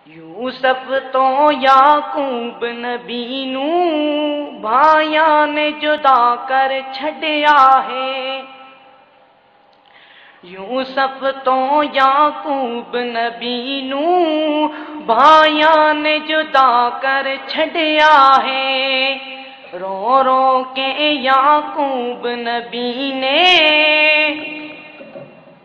یوسف تو یعقوب نبی نو بھائیاں نے جدا کر چھڈیا ہے، یوسف تو یعقوب نبی نو بھائیاں نے جدا کر چھڈیا ہے، رو رو کے یعقوب نبی نے،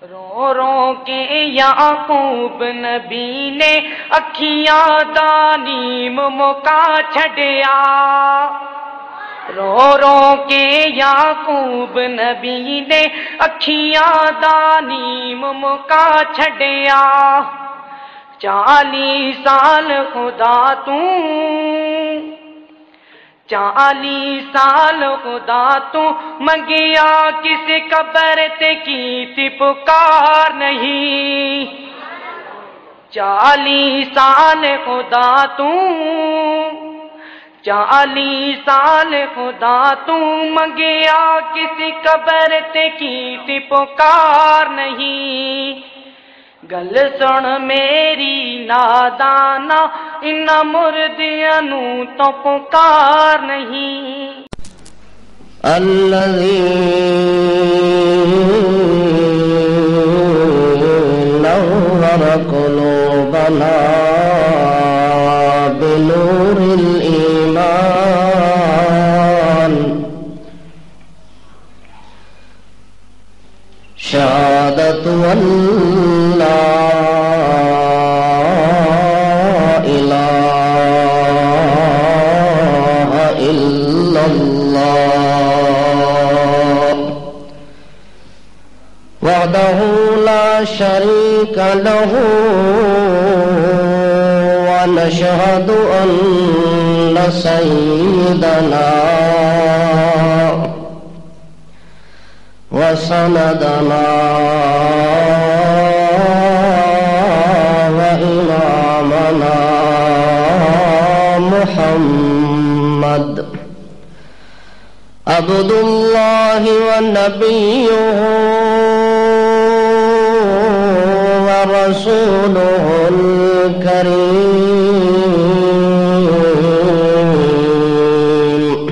رو رو کے یعقوب نبی نے اکھیاں دا نیم مکا چھڈیا، رو رو کے یعقوب نبی نے اکھیاں دا نیم مکا چھڈیا، 40 سال خدا تو 40 سال خدا تو منگیا کسی قبر تے کی پکار نہیں، 40 سال خدا تو 40 سال خدا تو منگیا کسی قبر تے کی پکار نہیں، گل سن میری نادانا ان مردیاں نو تو پکار نہیں۔ الذی نور قلوبنا بنور الایمان شہادت ان لا الہ الا اللہ وحدہ لا شریک لہ ونشہد ان سیدنا وسندنا وإمامنا محمد عبد الله ونبيه ورسوله الكريم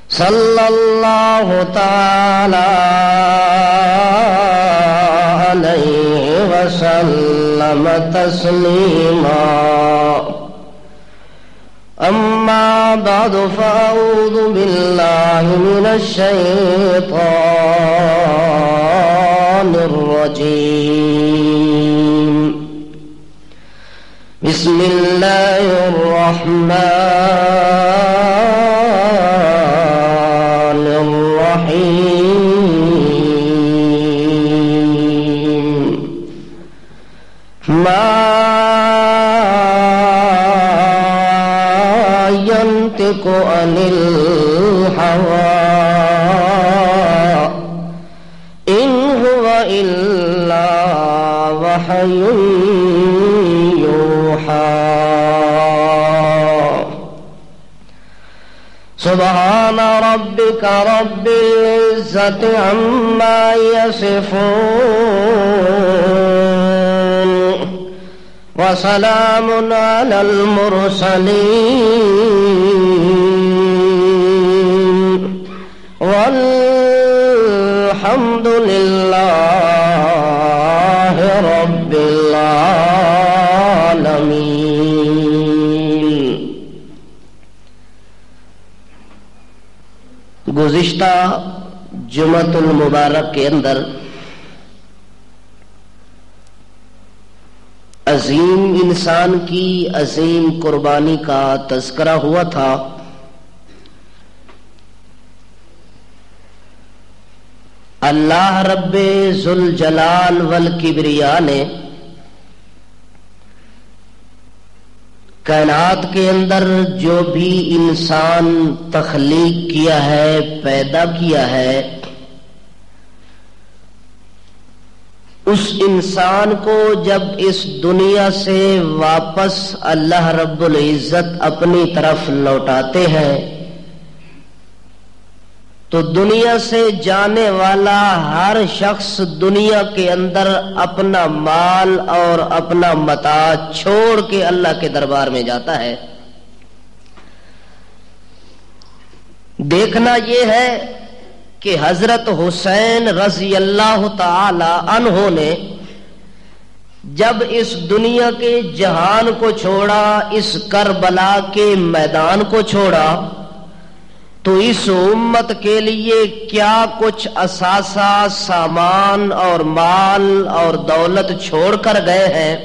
صلى الله تعالى عليه وسلم تسليما أما بعد فأعوذ بالله من الشيطان الرجيم بسم الله الرحمن الرحيم ما ينطق عن الهوى إن هو إلا وحي يوحى سبحان ربك رب العزة عما يصفون وسلام على المرسلين والحمد لله رب العالمين۔ گزشتہ جمعۃ المبارک کے اندر عظیم انسان کی عظیم قربانی کا تذکرہ ہوا تھا۔ اللہ رب ذوالجلال والکبریاء نے کائنات کے اندر جو بھی انسان تخلیق کیا ہے، پیدا کیا ہے، اس انسان کو جب اس دنیا سے واپس اللہ رب العزت اپنی طرف لوٹاتے ہیں تو دنیا سے جانے والا ہر شخص دنیا کے اندر اپنا مال اور اپنا متاع چھوڑ کے اللہ کے دربار میں جاتا ہے۔ دیکھنا یہ ہے کہ حضرت حسین رضی اللہ تعالی عنہ نے جب اس دنیا کے جہان کو چھوڑا، اس کربلا کے میدان کو چھوڑا، تو اس امت کے لیے کیا کچھ اثاثہ، سامان اور مال اور دولت چھوڑ کر گئے ہیں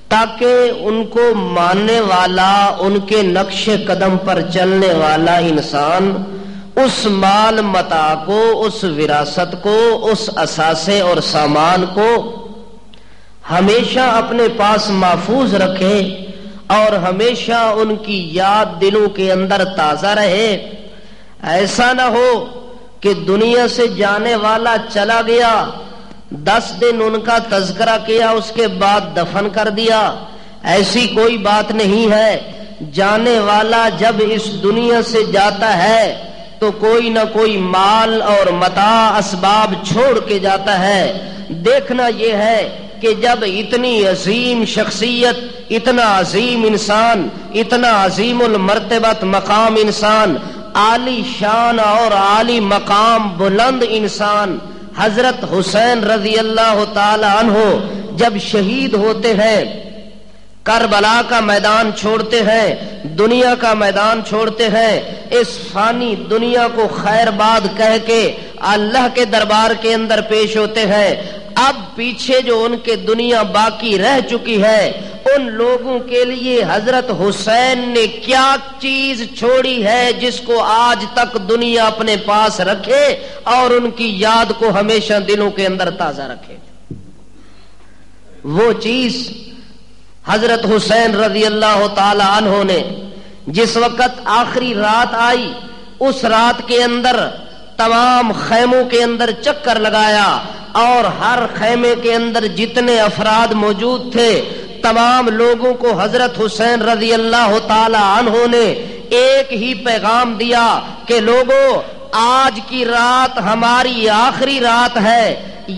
تاکہ ان کو ماننے والا، ان کے نقش قدم پر چلنے والا انسان اس مال متاع کو، اس وراثت کو، اس اثاثے اور سامان کو ہمیشہ اپنے پاس محفوظ رکھے اور ہمیشہ ان کی یاد دلوں کے اندر تازہ رہے۔ ایسا نہ ہو کہ دنیا سے جانے والا چلا گیا، 10 دن ان کا تذکرہ کیا، اس کے بعد دفن کر دیا۔ ایسی کوئی بات نہیں ہے۔ جانے والا جب اس دنیا سے جاتا ہے تو کوئی نہ کوئی مال اور متاع، اسباب چھوڑ کے جاتا ہے۔ دیکھنا یہ ہے کہ جب اتنی عظیم شخصیت، اتنا عظیم انسان، اتنا عظیم المرتبت مقام انسان، عالی شان اور عالی مقام بلند انسان حضرت حسین رضی اللہ تعالی عنہ جب شہید ہوتے ہیں، کربلا کا میدان چھوڑتے ہیں، دنیا کا میدان چھوڑتے ہیں، اس فانی دنیا کو خیر باد کہہ کے اللہ کے دربار کے اندر پیش ہوتے ہیں۔ اب پیچھے جو ان کے دنیا باقی رہ چکی ہے، ان لوگوں کے لیے حضرت حسین نے کیا چیز چھوڑی ہے جس کو آج تک دنیا اپنے پاس رکھے اور ان کی یاد کو ہمیشہ دلوں کے اندر تازہ رکھے۔ وہ چیز حضرت حسین رضی اللہ تعالی عنہ نے جس وقت آخری رات آئی، اس رات کے اندر تمام خیموں کے اندر چکر لگایا اور ہر خیمے کے اندر جتنے افراد موجود تھے تمام لوگوں کو حضرت حسین رضی اللہ تعالی عنہ نے ایک ہی پیغام دیا کہ لوگوں، آج کی رات ہماری آخری رات ہے،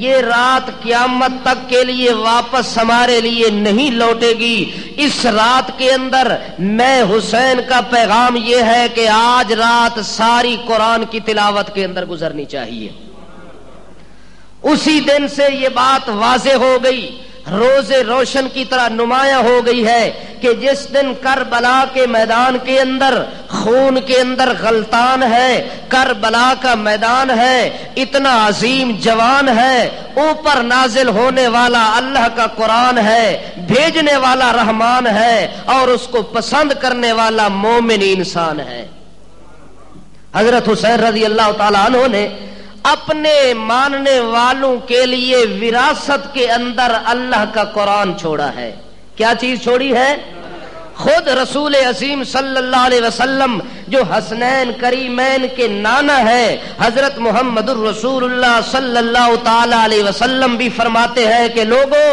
یہ رات قیامت تک کے لیے واپس ہمارے لیے نہیں لوٹے گی۔ اس رات کے اندر میں حسین کا پیغام یہ ہے کہ آج رات ساری قرآن کی تلاوت کے اندر گزرنی چاہیے۔ اسی دن سے یہ بات واضح ہو گئی، روز روشن کی طرح نمایاں ہو گئی ہے کہ جس دن کربلا کے میدان کے اندر خون کے اندر غلطان ہے، کربلا کا میدان ہے، اتنا عظیم جوان ہے، اوپر نازل ہونے والا اللہ کا قرآن ہے، بھیجنے والا رحمان ہے اور اس کو پسند کرنے والا مومن انسان ہے۔ حضرت حسین رضی اللہ تعالی عنہ نے اپنے ماننے والوں کے لیے وراثت کے اندر اللہ کا قرآن چھوڑا ہے۔ کیا چیز چھوڑی ہے؟ خود رسول عظیم صلی اللہ علیہ وسلم جو حسنین کریمین کے نانا ہے، حضرت محمد الرسول اللہ صلی اللہ تعالی علیہ وسلم بھی فرماتے ہیں کہ لوگوں،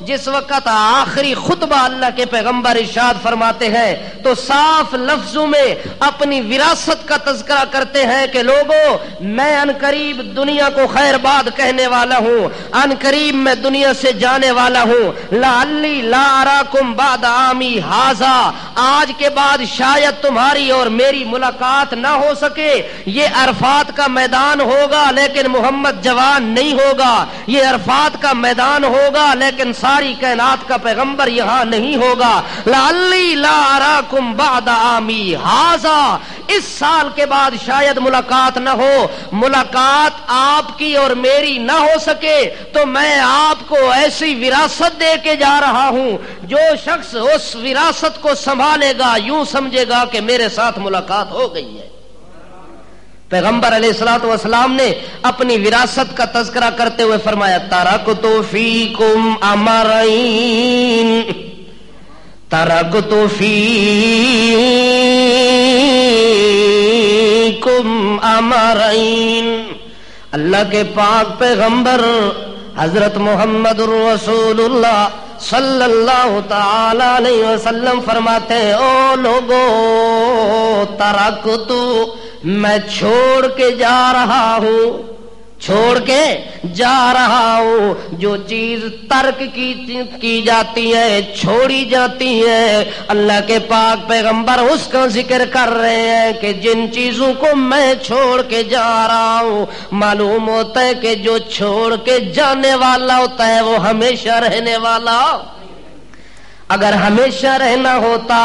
جس وقت آخری خطبہ اللہ کے پیغمبر ارشاد فرماتے ہیں تو صاف لفظوں میں اپنی وراثت کا تذکرہ کرتے ہیں کہ لوگوں، میں ان قریب دنیا کو خیر باد کہنے والا ہوں، ان قریب میں دنیا سے جانے والا ہوں، لعلی لا اراکم بعد عامی ھذا، آج کے بعد شاید تمہاری اور میری ملاقات نہ ہو سکے۔ یہ عرفات کا میدان ہوگا لیکن محمد جوان نہیں ہوگا، یہ عرفات کا میدان ہوگا لیکن ساری کائنات کا پیغمبر یہاں نہیں ہوگا۔ لعلی لا اراکم بعد عامی ھذا، اس سال کے بعد شاید ملاقات نہ ہو، ملاقات آپ کی اور میری نہ ہو سکے تو میں آپ کو ایسی وراثت دے کے جا رہا ہوں، جو شخص اس وراثت کو سنبھالے گا یوں سمجھے گا کہ میرے ساتھ ملاقات ہو گئی ہے۔ پیغمبر علیہ الصلوۃ والسلام نے اپنی وراثت کا تذکرہ کرتے ہوئے فرمایا، ترکت فیکم امرین، ترکت فیکم امرین۔ اللہ کے پاک پیغمبر حضرت محمد الرسول اللہ صلی اللہ تعالی علیہ وسلم فرماتے ہیں، او لوگو، ترکتو، میں چھوڑ کے جا رہا ہوں، چھوڑ کے جا رہا ہوں۔ جو چیز ترک کی جاتی ہے، چھوڑی جاتی ہے، اللہ کے پاک پیغمبر اس کا ذکر کر رہے ہیں کہ جن چیزوں کو میں چھوڑ کے جا رہا ہوں، معلوم ہوتا ہے کہ جو چھوڑ کے جانے والا ہوتا ہے وہ ہمیشہ رہنے والا۔ اگر ہمیشہ رہنا ہوتا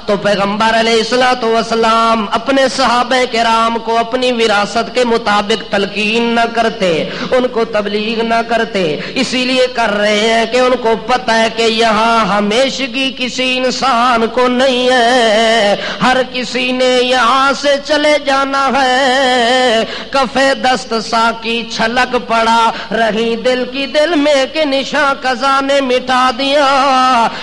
تو پیغمبر علیہ الصلوۃ والسلام اپنے صحابہ کرام کو اپنی وراثت کے مطابق تلقین نہ کرتے، ان کو تبلیغ نہ کرتے۔ اسی لیے کر رہے ہیں کہ ان کو پتہ ہے کہ یہاں ہمیشگی کسی انسان کو نہیں ہے، ہر کسی نے یہاں سے چلے جانا ہے۔ کفے دست ساکی چھلک پڑا رہی دل کی دل میں کہ نشاں قضا نے مٹا دیا۔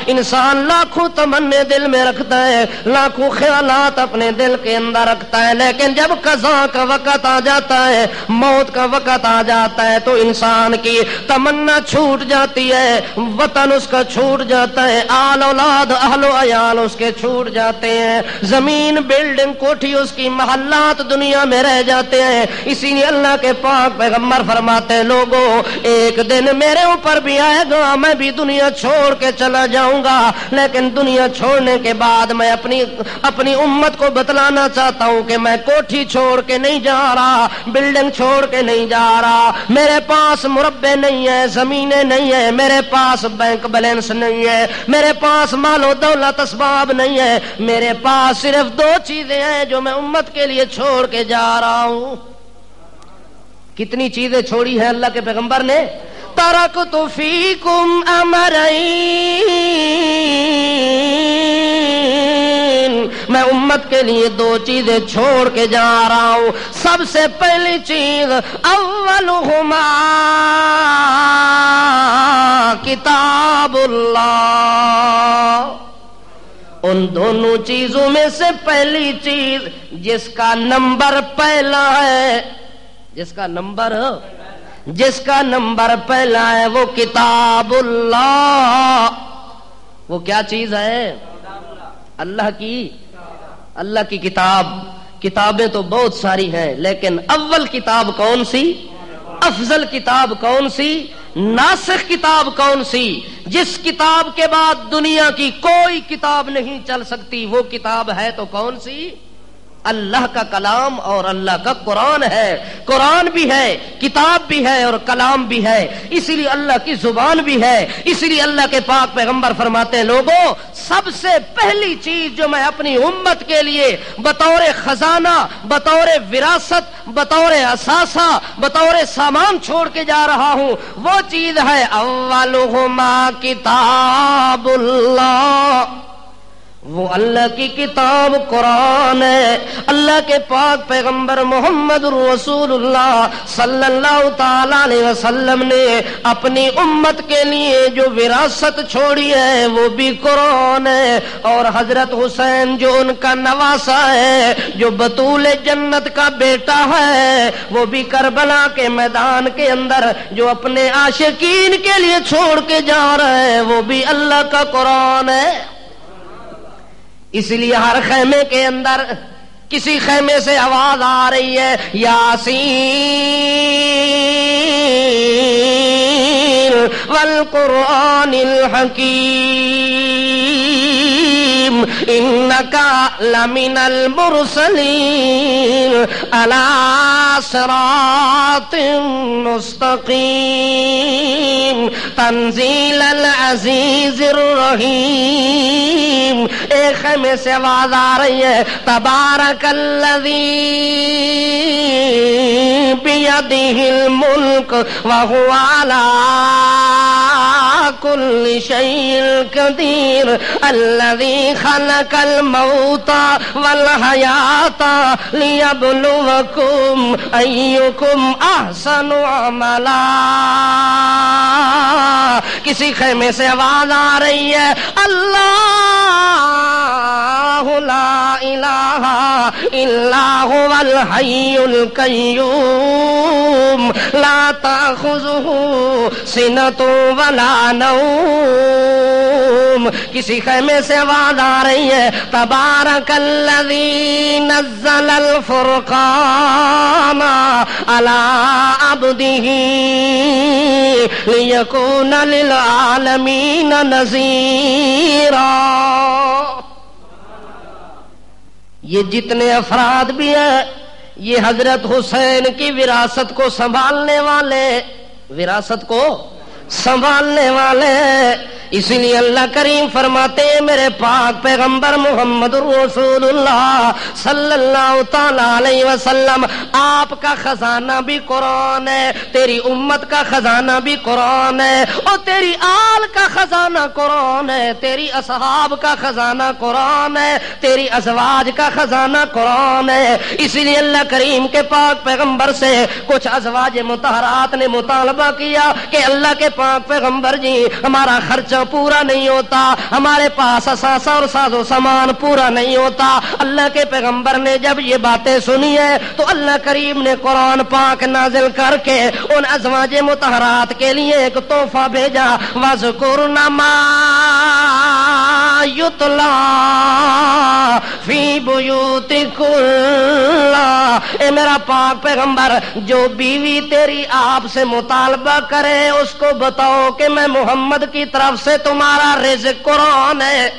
انسان لاکھوں تمنے دل میں رکھتا ہے، لاکھوں خیالات اپنے دل کے اندر رکھتا ہے، لیکن جب قضا کا وقت آ جاتا ہے، موت کا وقت آ جاتا ہے تو انسان کی تمنا چھوٹ جاتی ہے، وطن اس کا چھوٹ جاتا ہے، آل اولاد اہل و عیال اس کے چھوٹ جاتے ہیں، زمین بلڈنگ کوٹھی اس کی محلات دنیا میں رہ جاتے ہیں۔ اسی لیے اللہ کے پاک پیغمبر فرماتے ہیں لوگوں ایک دن میرے اوپر بھی آئے گا، میں بھی دنیا چھوڑ کے چلا جاؤں گا، لیکن دنیا چھوڑنے کے بعد میں اپنی امت کو بتلانا چاہتا ہوں کہ میں کوٹھی چھوڑ کے نہیں جا رہا، بلڈنگ چھوڑ کے نہیں جا رہا، میرے پاس مربع نہیں ہے، زمینیں نہیں ہے، میرے پاس بینک بیلنس نہیں ہے، میرے پاس مال و دولت اسباب نہیں ہے، میرے پاس صرف دو چیزیں ہیں جو میں امت کے لیے چھوڑ کے جا رہا ہوں۔ کتنی چیزیں چھوڑی ہیں اللہ کے پیغمبر نے؟ ترکت فیکم امرین، میں امت کے لیے دو چیزیں چھوڑ کے جا رہا ہوں۔ سب سے پہلی چیز اولہما کتاب اللہ، ان دونوں چیزوں میں سے پہلی چیز جس کا نمبر پہلا ہے، جس کا نمبر پہلا ہے وہ کتاب اللہ۔ وہ کیا چیز ہے؟ اللہ کی کتاب۔ کتابیں تو بہت ساری ہیں، لیکن اول کتاب کون سی؟ افضل کتاب کون سی؟ ناسخ کتاب کون سی؟ جس کتاب کے بعد دنیا کی کوئی کتاب نہیں چل سکتی، وہ کتاب ہے تو کون سی؟ اللہ کا کلام اور اللہ کا قرآن ہے۔ قرآن بھی ہے، کتاب بھی ہے اور کلام بھی ہے، اسی لیے اللہ کی زبان بھی ہے۔ اسی لیے اللہ کے پاک پیغمبر فرماتے ہیں لوگوں سب سے پہلی چیز جو میں اپنی امت کے لیے بطور خزانہ، بطور وراثت، بطور اثاثہ، بطور سامان چھوڑ کے جا رہا ہوں، وہ چیز ہے اولہما کتاب اللہ۔ وہ اللہ کی کتاب قرآن ہے۔ اللہ کے پاک پیغمبر محمد رسول اللہ صلی اللہ تعالی علیہ وسلم نے اپنی امت کے لیے جو وراثت چھوڑی ہے وہ بھی قرآن ہے، اور حضرت حسین جو ان کا نواسا ہے، جو بطول جنت کا بیٹا ہے، وہ بھی کربلا کے میدان کے اندر جو اپنے عاشقین کے لیے چھوڑ کے جا رہے ہیں وہ بھی اللہ کا قرآن ہے۔ اس لیے ہر خیمے کے اندر کسی خیمے سے آواز آ رہی ہے یاسین والقرآن الحکیم انک لمن المرسلین علی صراط مستقیم تنزیل العزیز الرحیم۔ ایک خیمے سے آواز آ رہی ہے تبارک الذی بیدہ الملک وہو علی کل شیء قدیر الذی خلق الموت والحیات لیبلوکم ایکم احسن عملا۔ کسی خیمے سے آواز آ رہی ہے اللہ لا الہ إلا هو الحي القيوم لا تأخذه سنة ولا نوم. کسی خیمے سے آواز آ رہی ہے تبارک الذی نزل الفرقان علی عبدہ لیکون للعالمین نذیرا. یہ جتنے افراد بھی ہیں یہ حضرت حسین کی وراثت کو سنبھالنے والے، وراثت کو سنبھالنے والے. اسی لیے اللہ کریم فرماتے ہیں میرے پاک پیغمبر محمد رسول اللہ صلی اللہ تعالی علیہ وسلم آپ کا خزانہ بھی قرآن ہے، تیری امت کا خزانہ بھی قرآن ہے، اور تیری آل کا خزانہ قرآن ہے، تیری اصحاب کا خزانہ قرآن ہے، تیری ازواج کا خزانہ قرآن ہے. اسی لیے اللہ کریم کے پاک پیغمبر سے کچھ ازواج مطہرات نے مطالبہ کیا کہ اللہ کے پاک پیغمبر جی ہمارا خرچہ پورا نہیں ہوتا، ہمارے پاس اثاثہ اور ساز و سامان پورا نہیں ہوتا. اللہ کے پیغمبر نے جب یہ باتیں سنی ہے تو اللہ کریم نے قرآن پاک نازل کر کے ان ازواج مطہرات کے لیے ایک تحفہ بھیجا. وَاذْكُرْنَ مَا يُتْلَى فِي بُيُوتِكُنَّ. اے میرا پاک پیغمبر جو بیوی تیری آپ سے مطالبہ کرے اس کو بتاؤ کہ میں محمد کی طرف سے تمہارا رزق قرآن ہے،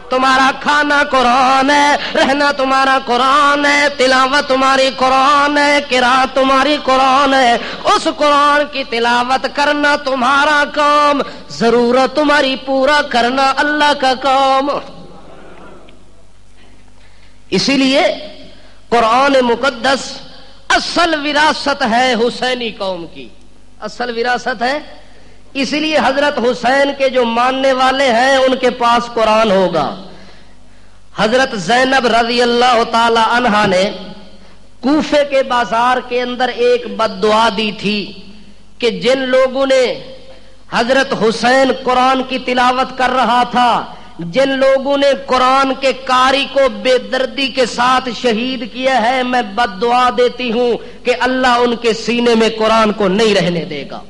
تمہارا کھانا قرآن ہے، رہنا تمہارا قرآن ہے، تلاوت تمہاری قرآن ہے، قرات تمہاری قرآن ہے. اس قرآن کی تلاوت کرنا تمہارا کام، ضرورت تمہاری پورا کرنا اللہ کا کام. اسی لیے قرآن مقدس اصل وراثت ہے حسینی قوم کی، اصل وراثت ہے. اسی لیے حضرت حسین کے جو ماننے والے ہیں ان کے پاس قرآن ہوگا. حضرت زینب رضی اللہ تعالی عنہا نے کوفے کے بازار کے اندر ایک بد دعا دی تھی کہ جن لوگوں نے حضرت حسین قرآن کی تلاوت کر رہا تھا، جن لوگوں نے قرآن کے قاری کو بے دردی کے ساتھ شہید کیا ہے، میں بد دعا دیتی ہوں کہ اللہ ان کے سینے میں قرآن کو نہیں رہنے دے گا.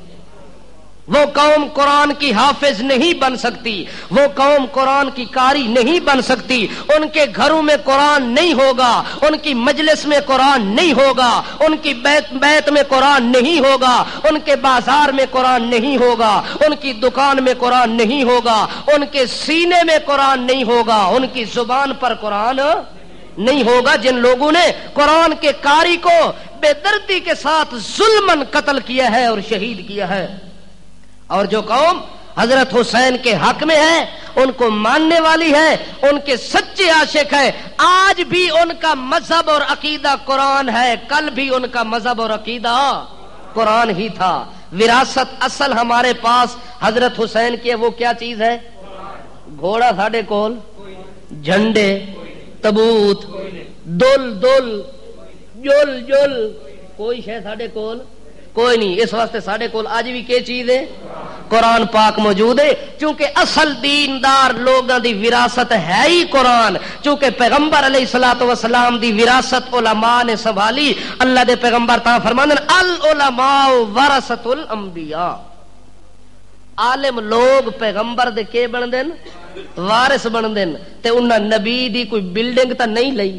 وہ قوم قرآن کی حافظ نہیں بن سکتی، وہ قوم قرآن کی قاری نہیں بن سکتی. ان کے گھروں میں قرآن نہیں ہوگا، ان کی مجلس میں قرآن نہیں ہوگا، ان کی بیت میں قرآن نہیں ہوگا، ان کے بازار میں قرآن نہیں ہوگا، ان کی دکان میں قرآن نہیں ہوگا، ان کے سینے میں قرآن نہیں ہوگا، ان کی زبان پر قرآن نہیں ہوگا. جن لوگوں نے قرآن کے قاری کو بے دردی کے ساتھ ظلماً قتل کیا ہے اور شہید کیا ہے. اور جو قوم حضرت حسین کے حق میں ہے، ان کو ماننے والی ہے، ان کے سچے عاشق ہے، آج بھی ان کا مذہب اور عقیدہ قرآن ہے، کل بھی ان کا مذہب اور عقیدہ قرآن ہی تھا. وراثت اصل ہمارے پاس حضرت حسین کی ہے. وہ کیا چیز ہے؟ گھوڑا ساڈے کول، جھنڈے، تبوت، دل دل، جل جل، کوئی شے ساڈے کول کوئی نہیں. اس واسطے ساڈے کول اج بھی کی چیز ہے؟ قرآن پاک موجود ہے. چونکہ اصل دیندار لوگاں دی وراثت ہے ہی قرآن. چونکہ پیغمبر علیہ الصلوۃ والسلام دی وراثت علماء نے سنبھالی. اللہ دے پیغمبر تا فرماندے العلماء ورثۃ الانبیاء. عالم لوگ پیغمبر دے کے بندے وارث بندے تے انہاں نبی دی کوئی بلڈنگ تا نہیں لئی،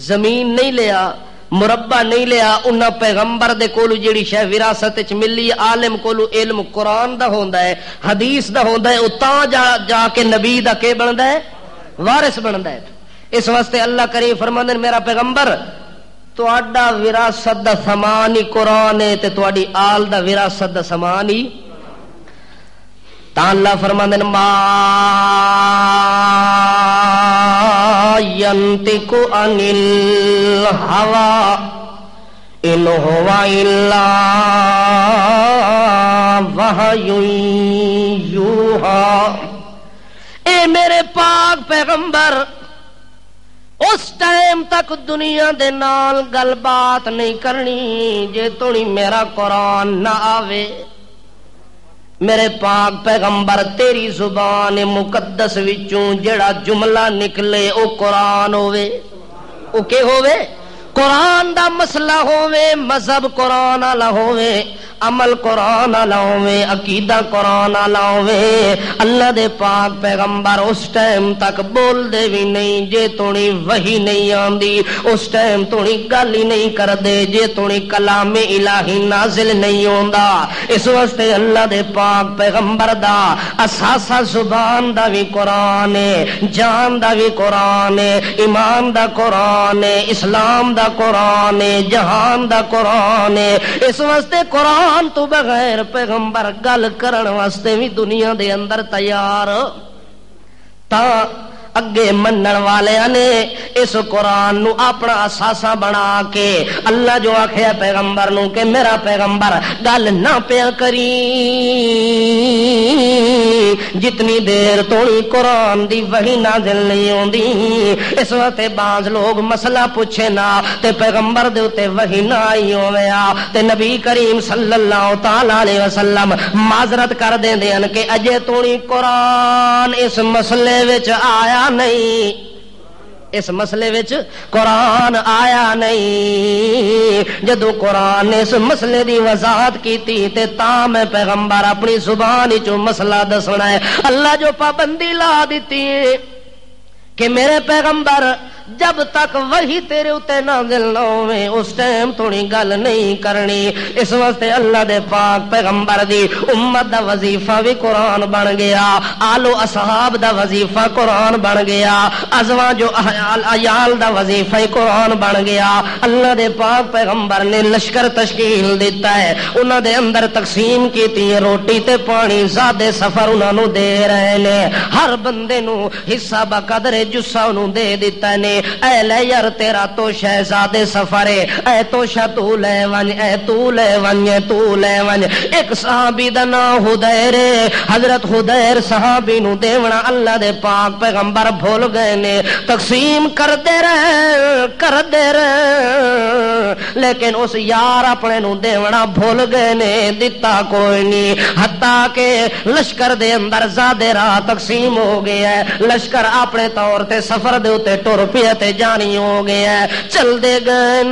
زمین نہیں لیا، مربع نہیں لیا. انہاں پیغمبر دے کولو جیڑی شے وراثت وچ ملی، عالم کولو علم قرآن دا ہوندا ہے، حدیث دا ہوندا ہے، او تاں جا کے نبی دا کے بندا ہے؟ وارث بندا ہے. اس واسطے اللہ کریم فرماندے میرا پیغمبر تہاڈا وراثت دا سامان ہی قرآن ہے تے تہاڈی آل دا وراثت دا سامان ہی. تا اللہ فرماندے ما ينطق عن الهوى إن هو إلا وحي يوحى. اے میرے پاک پیغمبر اس ٹائم تک دنیا دے نال گل بات نہیں کرنی جے توڑی میرا قرآن نہ آوے. میرے پاک پیغمبر تیری زبان مقدس وچوں جڑا جملہ نکلے او قرآن ہوئے. او کہ ہووے قرآن دا مسئلہ ہووے، مذہب قرآن والا ہووے، عمل قرآن والا ہووے، عقیدہ قرآن والا ہووے، اللہ دے پاک پیغمبر اس ٹائم تک بول دے بھی نہیں جے تونی وحی نہیں آندی، اس ٹائم تونی گل ہی نہیں کر دے جے تونی کلام الہی نازل نہیں ہوندا۔ اس واسطے اللہ دے پاک پیغمبر دا اساسا زبان دا بھی قرآن ہے، جان دا بھی قرآن ہے، ایمان دا قرآن ہے، اسلام دا قرآن ہے، جہان دا قرآن ہے۔ اس واسطے قرآن تو بغیر پیغمبر گل کرن واسطے بھی دنیا دے اندر تیار تا اگے منن والے نے اس قرآن نو اپنا اساسا بنا کے اللہ جو آکھیا پیغمبر نو کہ میرا پیغمبر گل نہ پیا کری جتنی دیر توڑی قرآن دی وحی نازل نہیں ہوندی۔ اس وقت بعض لوگ مسئلہ پوچھے نا تے پیغمبر دے اوتے وحی نہ آئی ہویا تے نبی کریم صلی اللہ تعالی علیہ وسلم معذرت کر دیندے ہیں کہ اجے توڑی قرآن اس مسئلے وچ آیا نہیں، اس مسئلے وچ قرآن آیا نہیں۔ جدو قرآن نے اس مسئلے دی وضاحت کیتی تے تا میں پیغمبر اپنی زبان وچوں مسئلہ دسنا ہے۔ اللہ جو پابندی لا دیتی ہے کہ میرے پیغمبر جب تک وہی تیرے اتے نازل نہ ہوئے اس ٹائم تھوڑی گل نہیں کرنی۔ اس واسطے اللہ دے پاک پیغمبر دی امت دا وظیفہ بھی قرآن بن گیا، آل و اصحاب دا وظیفہ قرآن بن گیا، ازواج جو عیال دا وظیفہ قرآن بن گیا۔ اللہ دے پاک پیغمبر نے لشکر تشکیل دیتا ہے، انہاں دے اندر تقسیم کیتی ہے، روٹی تے پانی زیادہ سفر انہاں نو دے رہے نے، ہر بندے نو حصہ بقدر جسہ انہوں دے دیتا نے۔ اے لے یار تیرا تو شہزاد سفر ہے، اے تو شاہ تو لے ون، اے تو لے ون، اے تو لے ون۔ ایک صحابی دا نام حدیر ہے، حضرت حدیر صحابی نو دیونا اللہ دے پاک پیغمبر بھول گئے نے، تقسیم کر دے رہے لیکن اس یار اپنے نو دیونا بھول گئے نے، دتا کوئی نہیں، حتیٰ کہ لشکر دے اندر زیادہ راہ تقسیم ہو گیا ہے، لشکر اپنے طور تے سفر دے اتے ٹر پیا تے جانی ہو گیا ہے، چل دے گئے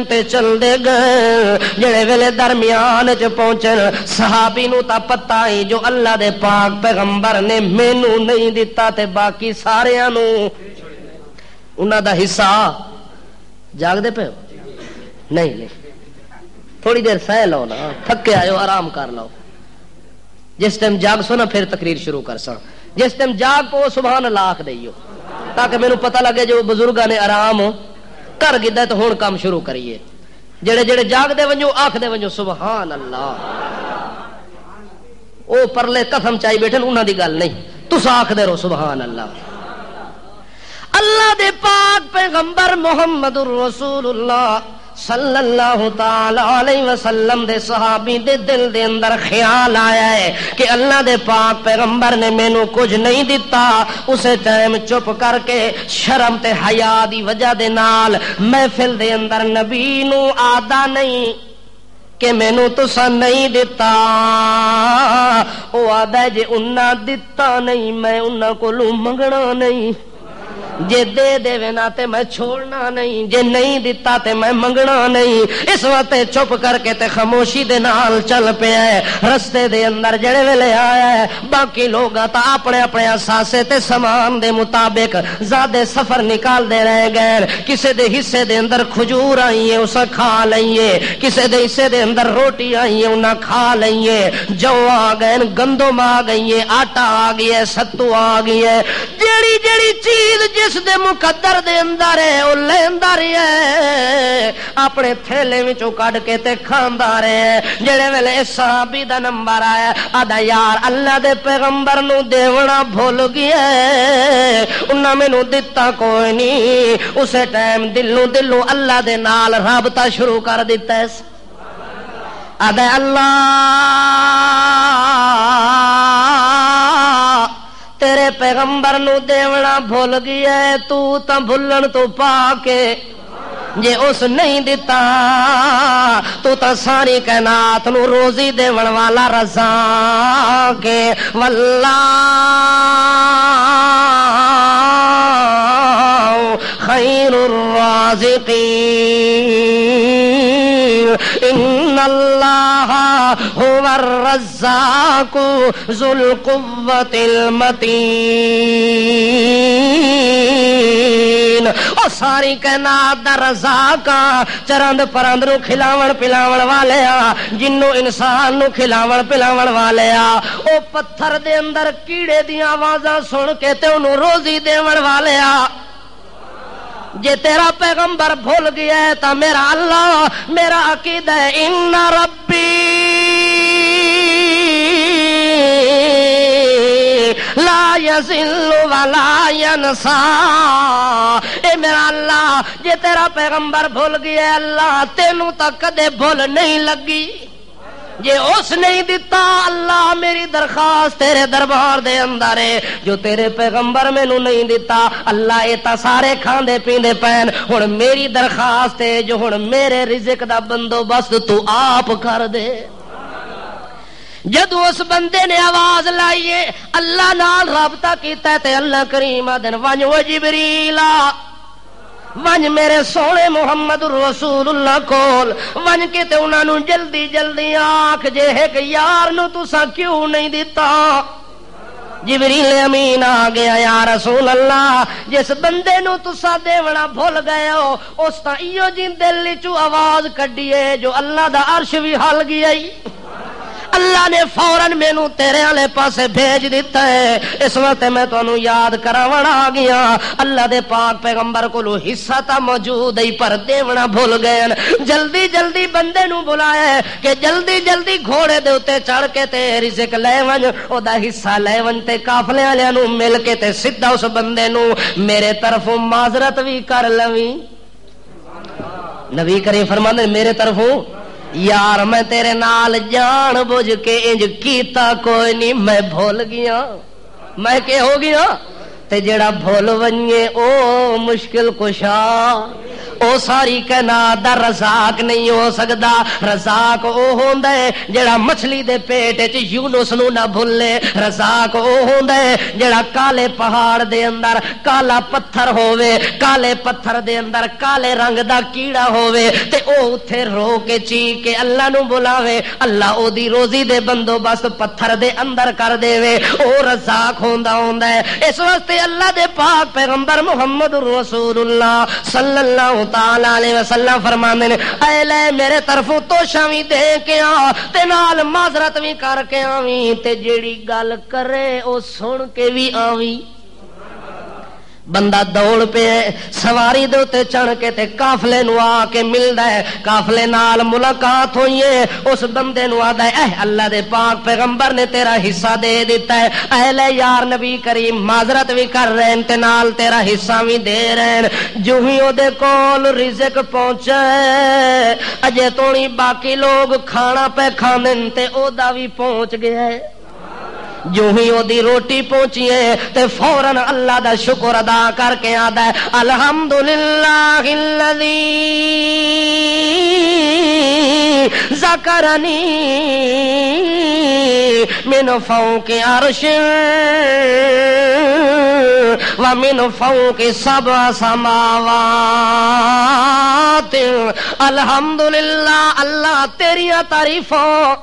جڑے ویلے درمیان چ پہنچن صحابی نو تا پتہ ہی جو اللہ دے پاک پیغمبر نے مینوں نہیں دتا تے باقی ساریاں نو انہاں دا حصہ جاگ دے پے نہیں تھوڑی دیر سہ لو نا، تھکے آئے آرام کر لو، جس ٹائم جاگ سو نا پھر تقریر شروع کر سا، جس ٹائم جاگ پو سبحان اللہ آکھ دئیو تاکہ میرے پتہ لگے جو بزرگاں نے آرام کر گدا تو ہن کام شروع کریے، جڑے جڑے جاگ دے ونجو آکھ دے ونجو سبحان اللہ، او پرلے قسم چائی بیٹھن انہاں دی گل نہیں، تساں آکھ دے رو سبحان اللہ۔ اللہ دے پاک پیغمبر محمد الرسول اللہ صلی اللہ تعالی علیہ وسلم دے صحابی دے دل دے اندر خیال آیا ہے کہ اللہ دے پاک پیغمبر نے مینوں کچھ نہیں دیتا، اسے ٹائم چپ کر کے شرم تے حیا دی وجہ دے نال محفل دے اندر نبی نو آدا نہیں کہ مینوں تساں نہیں دتا، او آدا جے انہاں دتا نہیں میں انہاں کولوں منگنا نہیں، جے دے دے نا تے میں چھوڑنا نہیں، جے نہیں دیتا تے میں منگنا نہیں۔ اس وقت چپ کر کے تے خاموشی دے نال چل پیا ہے، رستے دے اندر جڑے ویلے آیا ہے باقی لوگ تا اپنے اپنے اساسے تے سامان دے مطابق زیادہ سفر نکال دے رہ گئے، کسے دے حصے دے اندر کھجور آئی ہے اسے کھا لئیے، کسے دے حصے دے اندر روٹی آئی ہے انہاں کھا لئیے، جو آ گئے گندم آ گئی ہے، آٹا آ گئی ہے، ستو آ گئی ہے، جیڑی جیڑی چیز جس دے مقدر دے اندر ہے او لیندا رہے، اپنے تھیلے وچوں کڈ کے تے کھاندا رہے۔ جڑے ویلے صحابی دا نمبر آیا آدا یار اللہ دے پیغمبر نو دیونا بھول گیا، انہاں مینوں دتا کوئی نہیں، اسے ٹائم دلوں اللہ دے نال رابطہ شروع کر دیتا ہے، آدا اللہ تیرے پیغمبر نو دیونا بھول گیا ہے، تو تا بھلن تو پا کے جے اس نہیں دیتا تو تا ساری کائنات نو روزی دیون والا رزاق کے واللہ خیر الرازقین الرازقين إن الله هو الرزاق ذو القوة المتين. اور ساری کائنات دا رزاق چرند پرند نو کھلاون پلاون والے جنوں انسان نو کھلاون پلاون والے او پتھر دے اندر کیڑے دی آوازاں سن کے تے انہوں روزی دیون والے جے تیرا پیغمبر بھول گیا ہے تا میرا اللہ میرا عقیدہ ہے ان ربی لا یضل ولا ینسا. اے میرا اللہ جے تیرا پیغمبر بھول گیا ہے اللہ تینوں تا کدے بھول نہیں لگی. جے اس نہیں دیتا اللہ میری درخواست تیرے دربار دے اندر ہے جو تیرے پیغمبر مینوں نہیں دیتا اللہ اے تا سارے کھاندے پیندے پین ہن میری درخواست ہے جو ہن میرے رزق دا بندوبست تو آپ کر دے. جدو اس بندے نے آواز لائیے اللہ نال رابطہ کیتا ہے تے اللہ کریم آدن ونج و جبریلا ونج میرے سونے محمد رسول اللہ کول ونج کے تے انہاں نوں جلدی جلدی آکھ جے ایک یار نو تساں کیوں نہیں دیتا. جبریل امین آ گیا یا رسول اللہ جس بندے نو تساں دیونا بھول گئے ہو اس تا ایو جی دل وچوں آواز کڈیے جو اللہ دا عرش بھی ہل گیا. اللہ نے فوراً مینوں تیرے والے پاسے بھیج دیتا ہے. اس وقت میں تانوں یاد کراون آ گیا اللہ دے پاک پیغمبر کولو حصہ تا موجود ہی پر دیونا بھول گئے. جلدی جلدی بندے نوں بلایا کہ جلدی جلدی گھوڑے دے اوتے چڑھ کے تے رزق لے ون او دا حصہ لے ون تے قافلے والےاں نوں مل کے تے سیدھا اس بندے نوں میرے طرفوں معذرت بھی کر لویں. نبی کریم فرماندے میرے طرفوں یار میں تیرے نال جان بوجھ کے انج کیتا کوئی نہیں میں بھول گیا میں کہ ہو گیا تے جڑا بھول ونجے او مشکل کشا او ساری کائنات دا رزاق نہیں ہو سکدا. رزاق او ہوندا ہے جڑا مچھلی دے پیٹ وچ یونس نو نہ بھولے. رزاق او ہوندا ہے جڑا کالے پہاڑ دے اندر کالا پتھر ہووے کالے پتھر دے اندر کالے رنگ دا کیڑا ہووے تے او اوتھے رو کے چیخ کے اللہ نو بلاوے اللہ او دی روزی دے بندوبست پتھر دے اندر کر دیوے. او رزاق ہوندا ہے. اس واسطے اللہ دے پاک پیغمبر محمد رسول اللہ صلی اللہ تعالی علیہ وسلم فرماندے نے اے لے میرے طرفوں توشاں وی دے کے آ تے نال معذرت وی کر کے آویں تے جیڑی گل کرے او سن کے وی آویں. بندہ دوڑ پہ سواری دے تے چڑھ کے تے قافلے نو آ کے ملدا ہے قافلے نال ملاقات ہوئی ہے اس بندے نو آدا ہے اے اللہ دے پاک پیغمبر نے تیرا حصہ دے دیتا ہے اے لے یار نبی کریم معذرت بھی کر رہے ہیں تے نال تیرا حصہ بھی دے رہے ہیں. جو ہی او دے کول رزق پہنچے اجے تونی باقی لوگ کھانا پہ کھاندن تے او دا بھی پہنچ گیا ہے. جو ہی او دی روٹی پہنچی ہے تے فوراً اللہ دا شکر ادا کر کے آدا ہے الحمدللہ الذی ذکرنی من فوق عرش ومن فوق سبع سماوات. الحمدللہ اللہ تیریاں تعریفوں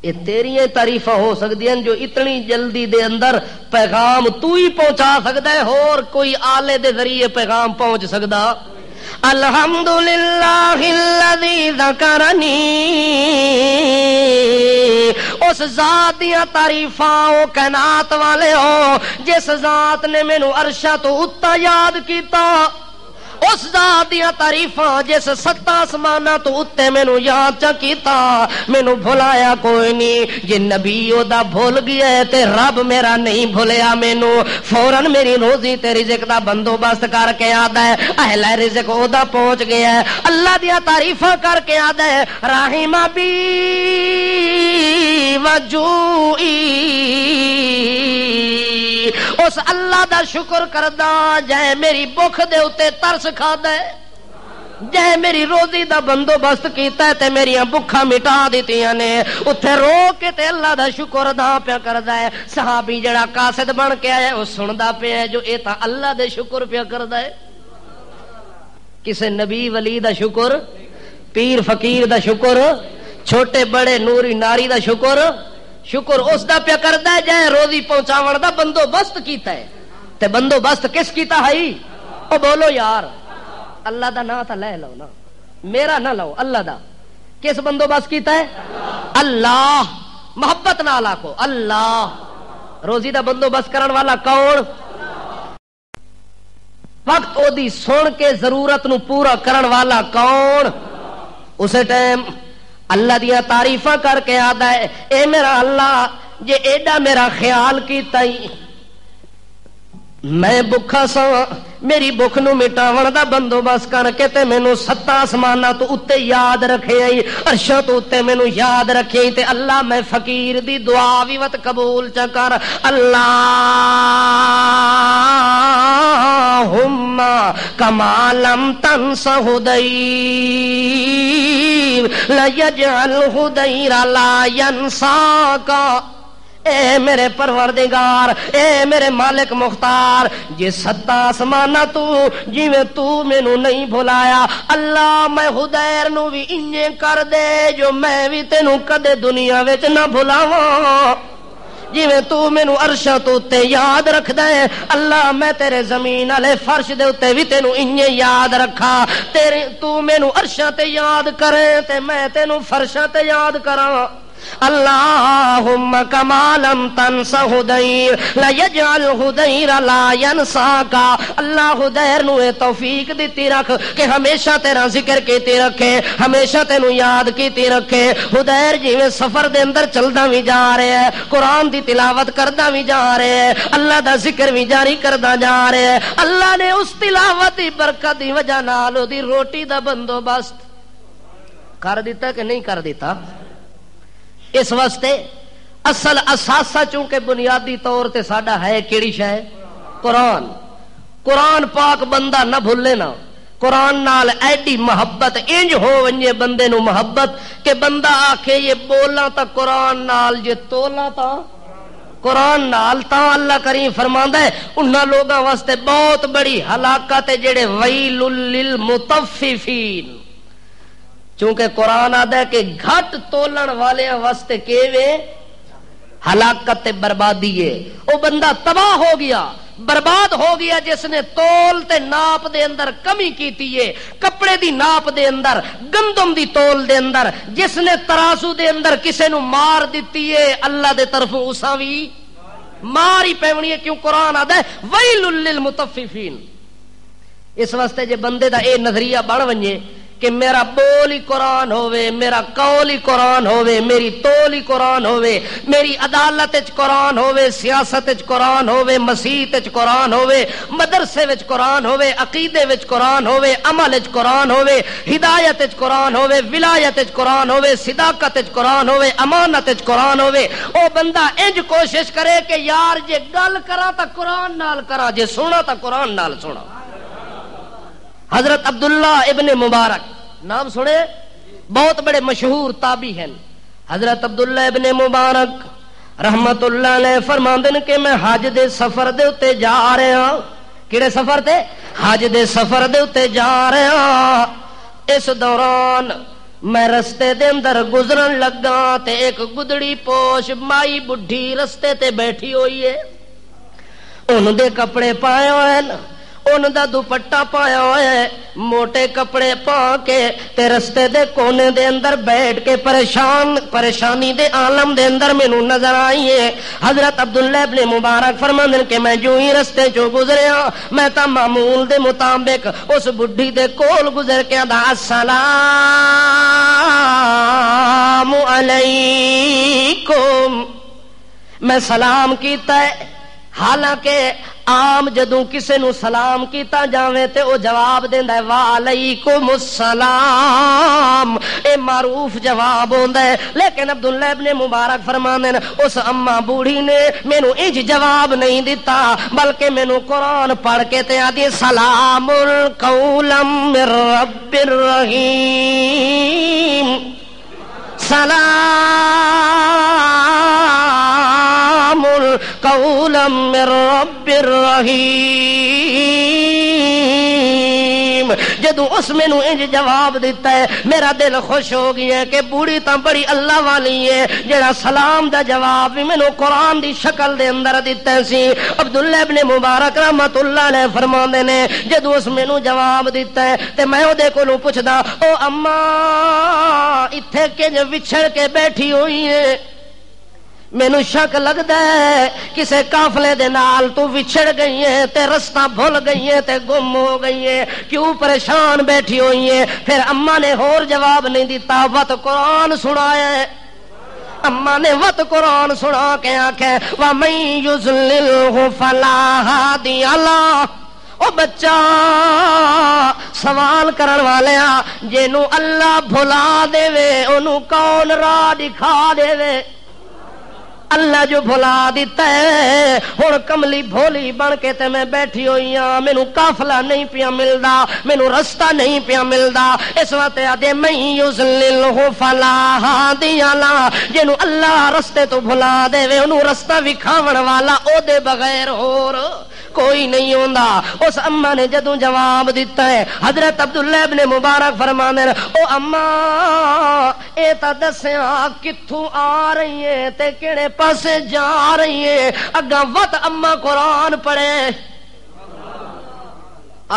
یہ تیری تعریفاں ہو سکتی ہیں جو اتنی جلدی دے اندر پیغام تو ہی پہنچا سکتا ہے اور کوئی آلے دے ذریعے پیغام پہنچ سکتا. الحمدللہ الذی ذکرنی اس ذات دیاں تعریفاں او کائنات والے ہو جس ذات نے مینوں عرشاں تو اتا یاد کیتا اس ذات دیاں تعریفاں جس ستا آسماناں تو اتے مینوں یاد چا کیتا مینوں بھلایا کوئی نہیں. جے نبی او دا بھول گیا ہے تے رب میرا نہیں بھولیا مینوں فوراً میری روزی تے رزق دا بندوبست کر کے آدا ہے اہل رزق او دا پہنچ گیا ہے. اللہ دیاں تعریفاں کر کے آدا ہے رحیم بی وجوئی اس اللہ دا شکر کردا جائے میری بھوک دے اوتے ترس کھادا ہے جے میری روزی دا بندوبست کیتا ہے تے میریاں بھوکاں مٹا دتیاں نے اوتھے رو کے تے اللہ دا شکر ادا پیا کردا ہے. صحابی جڑا قاصد بن کے آیا او سندا پیا جو اے تا اللہ دے شکر پیا کردا ہے. کسے نبی ولی دا شکر، پیر فقیر دا شکر، چھوٹے بڑے نوری ناری دا شکر اس دا پیا کردا ہے جے روزی پہنچاون دا بندوبست کیتا ہے. تے بندوبست کس کیتا ہے؟ او بولو یار، اللہ دا نام تا لے لو نا، میرا نہ لو، اللہ دا. کس بندوبست کیتا ہے؟ اللہ. محبت نال آکھو اللہ. روزی دا بندوبست کرن والا کون؟ وقت او دی سن کے ضرورت نو پورا کرن والا کون؟ اسے ٹائم اللہ دیا تعریفاں کر کے آدا ہے اے میرا اللہ جے ایڈا میرا خیال کیتا ہی میں بھکھا سا، میری بھوک نو مٹاون دا بندوبست کر کے تے مینوں 7 آسماناں تو اتے یاد رکھے آئی، عرشاں تو اتے مینوں یاد رکھے آئی. تے اللہ میں فقیر دی دعا وی وت قبول چا کر. اللہم کما لم تنس حدیر لیجعل حدیر لا ینساکا. اے میرے پروردگار، اے میرے مالک مختار، جی 7 آسماناں تو جویں تو مینوں نہیں بھلایا، اللہ میں حدیر نو بھی انجے کر دے جو میں بھی تینوں کدے دنیا وچ نہ بھلاواں. جویں تو مینوں عرشاں تو تے یاد رکھدا ہے، اللہ میں تیرے زمین والے فرش دے اوتے بھی تینوں انجے یاد رکھا. تیرے تو مینوں عرشاں تے یاد کرے تے میں تینوں فرشاں تے یاد کراں. اللہم کما لم تنس حدیر لیجعل حدیر لا ینساکا. اللہ حدیر نو توفیق دیتی رکھ کہ ہمیشہ تیرا ذکر کیتی رکھے، ہمیشہ تینوں یاد کیتی رکھے. حدیر جیویں سفر دے اندر چلدا بھی جا رہے ہے، قرآن دی تلاوت کردا بھی جا رہے ہے، اللہ دا ذکر بھی جاری کردا جا رہے ہے. اللہ نے اس تلاوت دی برکت دی وجہ نال دی روٹی دا بندوبست کر دیتا کہ نہیں کر دیتا؟ اس واسطے اصل اساسہ چونکہ بنیادی طور تے ساڈا ہے کیڑی شے؟ قرآن. قرآن پاک بندہ نہ بھولے نا. قرآن نال ایڈی محبت انج ہو ونجے بندے نو محبت کہ بندہ آکھے یہ بولا تا قرآن نال جے تولا تا قرآن نال. تا اللہ کریم فرماندا ہے انہاں لوگاں واسطے بہت بڑی ہلاکت ہے جڑے ویل للمطففین. چونکہ قرآن آدھا ہے کہ گھٹ تولن والے واسطے کیوے ہلاکت تے بربادی ہے. وہ بندہ تباہ ہو گیا، برباد ہو گیا جس نے تول تے ناپ دے اندر کمی کیتی ہے، کپڑے دی ناپ دے اندر، گندم دی تول دے اندر جس نے ترازو دے اندر کسے نو مار دیتی ہے، اللہ دے طرفوں اساں وی مار ہی پیونی ہے. کیوں؟ قرآن آدھا ہے ویل للمطففین. اس واسطے جے بندے دا اے نظریہ بن ونجے کہ میرا بول ہی قرآن ہوئے، میرا قول ہی قرآن ہوئے، میری تول ہی قرآن ہوئے، میری عدالت وچ قرآن ہوئے، سیاست وچ قرآن ہوئے، مسیحت وچ قرآن ہوئے، مدرسے وچ قرآن ہوئے، عقیدے وچ قرآن ہوئے، عمل وچ قرآن ہوئے، ہدایت وچ قرآن ہوئے، ولایت وچ قرآن ہوئے، صداقت وچ قرآن ہوئے، امانت وچ قرآن ہوئے. او بندہ انج کوشش کرے کہ یار جے گل کراں تا قرآن نال کراں، جے سونا تا قرآن نال سونا. حضرت عبداللہ ابن مبارک نام سنے، بہت بڑے مشہور تابعی ہیں. حضرت عبداللہ ابن مبارک رحمت اللہ علیہ فرماندے نے کہ میں حج دے سفر دے اتے جا رہے ہاں. کیڑے سفر تے؟ حج دے سفر دے اتے جا رہے ہاں. اس دوران میں رستے دے اندر گزرن لگا تے ایک گدڑی پوش مائی بڈھی رستے تے بیٹھی ہوئی ہے. انہوں دے کپڑے پائے ہوئے ہیں، ان دا دوپٹہ پایا ہے، موٹے کپڑے پا کے تے رستے دے کونے دے اندر بیٹھ کے پریشانی دے عالم دے اندر مینوں نظر آئی ہے. حضرت عبداللہ ابن مبارک فرماندے کہ میں جو ہی رستے چوں گزریا میں تا معمول دے مطابق اس بڈھی دے کول گزر کے دا السلام علیکم میں سلام کیتا ہے. حالانکہ عام جدوں کسے نو سلام کیتا جاوے تے او جواب دیندا ہے وعلیکم السلام، اے معروف جواب ہوندا ہے. لیکن عبداللہ ابن مبارک فرماندے نے اس اما بوڑھی نے مینوں انج جواب نہیں دیتا بلکہ مینوں قرآن پڑھ کے تے آدی سلام قولا من رب الرحیم، سلام قولا من رب الرحیم. الرحیم جدوں اس مینوں انج جواب دیتا ہے میرا دل خوش ہو گیا کہ بوڑھی تاں بڑی اللہ والی ہے جڑا سلام دا جواب بھی مینوں قرآن دی شکل دے اندر دیتا سی۔ عبداللہ ابن مبارک رحمت اللہ علیہ فرماندے نے جدوں اس مینوں جواب دیتا ہے تے میں او دے کولوں پوچھدا او اماں ایتھے کنج وچھڑ کے بیٹھی ہوئی ہے، مینوں شک لگدا ہے کسے قافلے دے نال تو وچھڑ گئی ہے تے رستہ بھول گئی ہے تے گم ہو گئی ہے، کیوں پریشان بیٹھی ہوئی ہے؟ پھر اماں نے اور جواب نہیں دیتا، وت قرآن سنایا ہے۔ اماں نے وت قرآن سنا کے آکھے وَمَن يُضْلِلْهُ فَلَا هَادِيَ لَهُ۔ او بچہ سوال کرن والیا جینوں اللہ بھلا دے اونوں کون راہ دکھا دے؟ اللہ جو بھلا دیتا ہے ہن کملی بھولی بن کے تے میں بیٹھی ہوئی ہاں، مینوں قافلہ نہیں پیا ملدا، مینوں رستہ نہیں پیا ملدا، اس واسطے آدے میں یضللہ فلا ہادی لہ، جنوں اللہ رستے تو بھلا دے اونوں رستہ وکھاون والا او دے بغیر ہور کوئی نہیں ہوندا۔ اس اماں نے جدوں جواب دیتا ہے حضرت عبداللہ ابن مبارک فرماندے او اماں اے تا دسیا کتھوں آ رہی ہے تے کیڑے پاسے جا رہی ہے؟ اگاں وت اماں قرآن پڑھے۔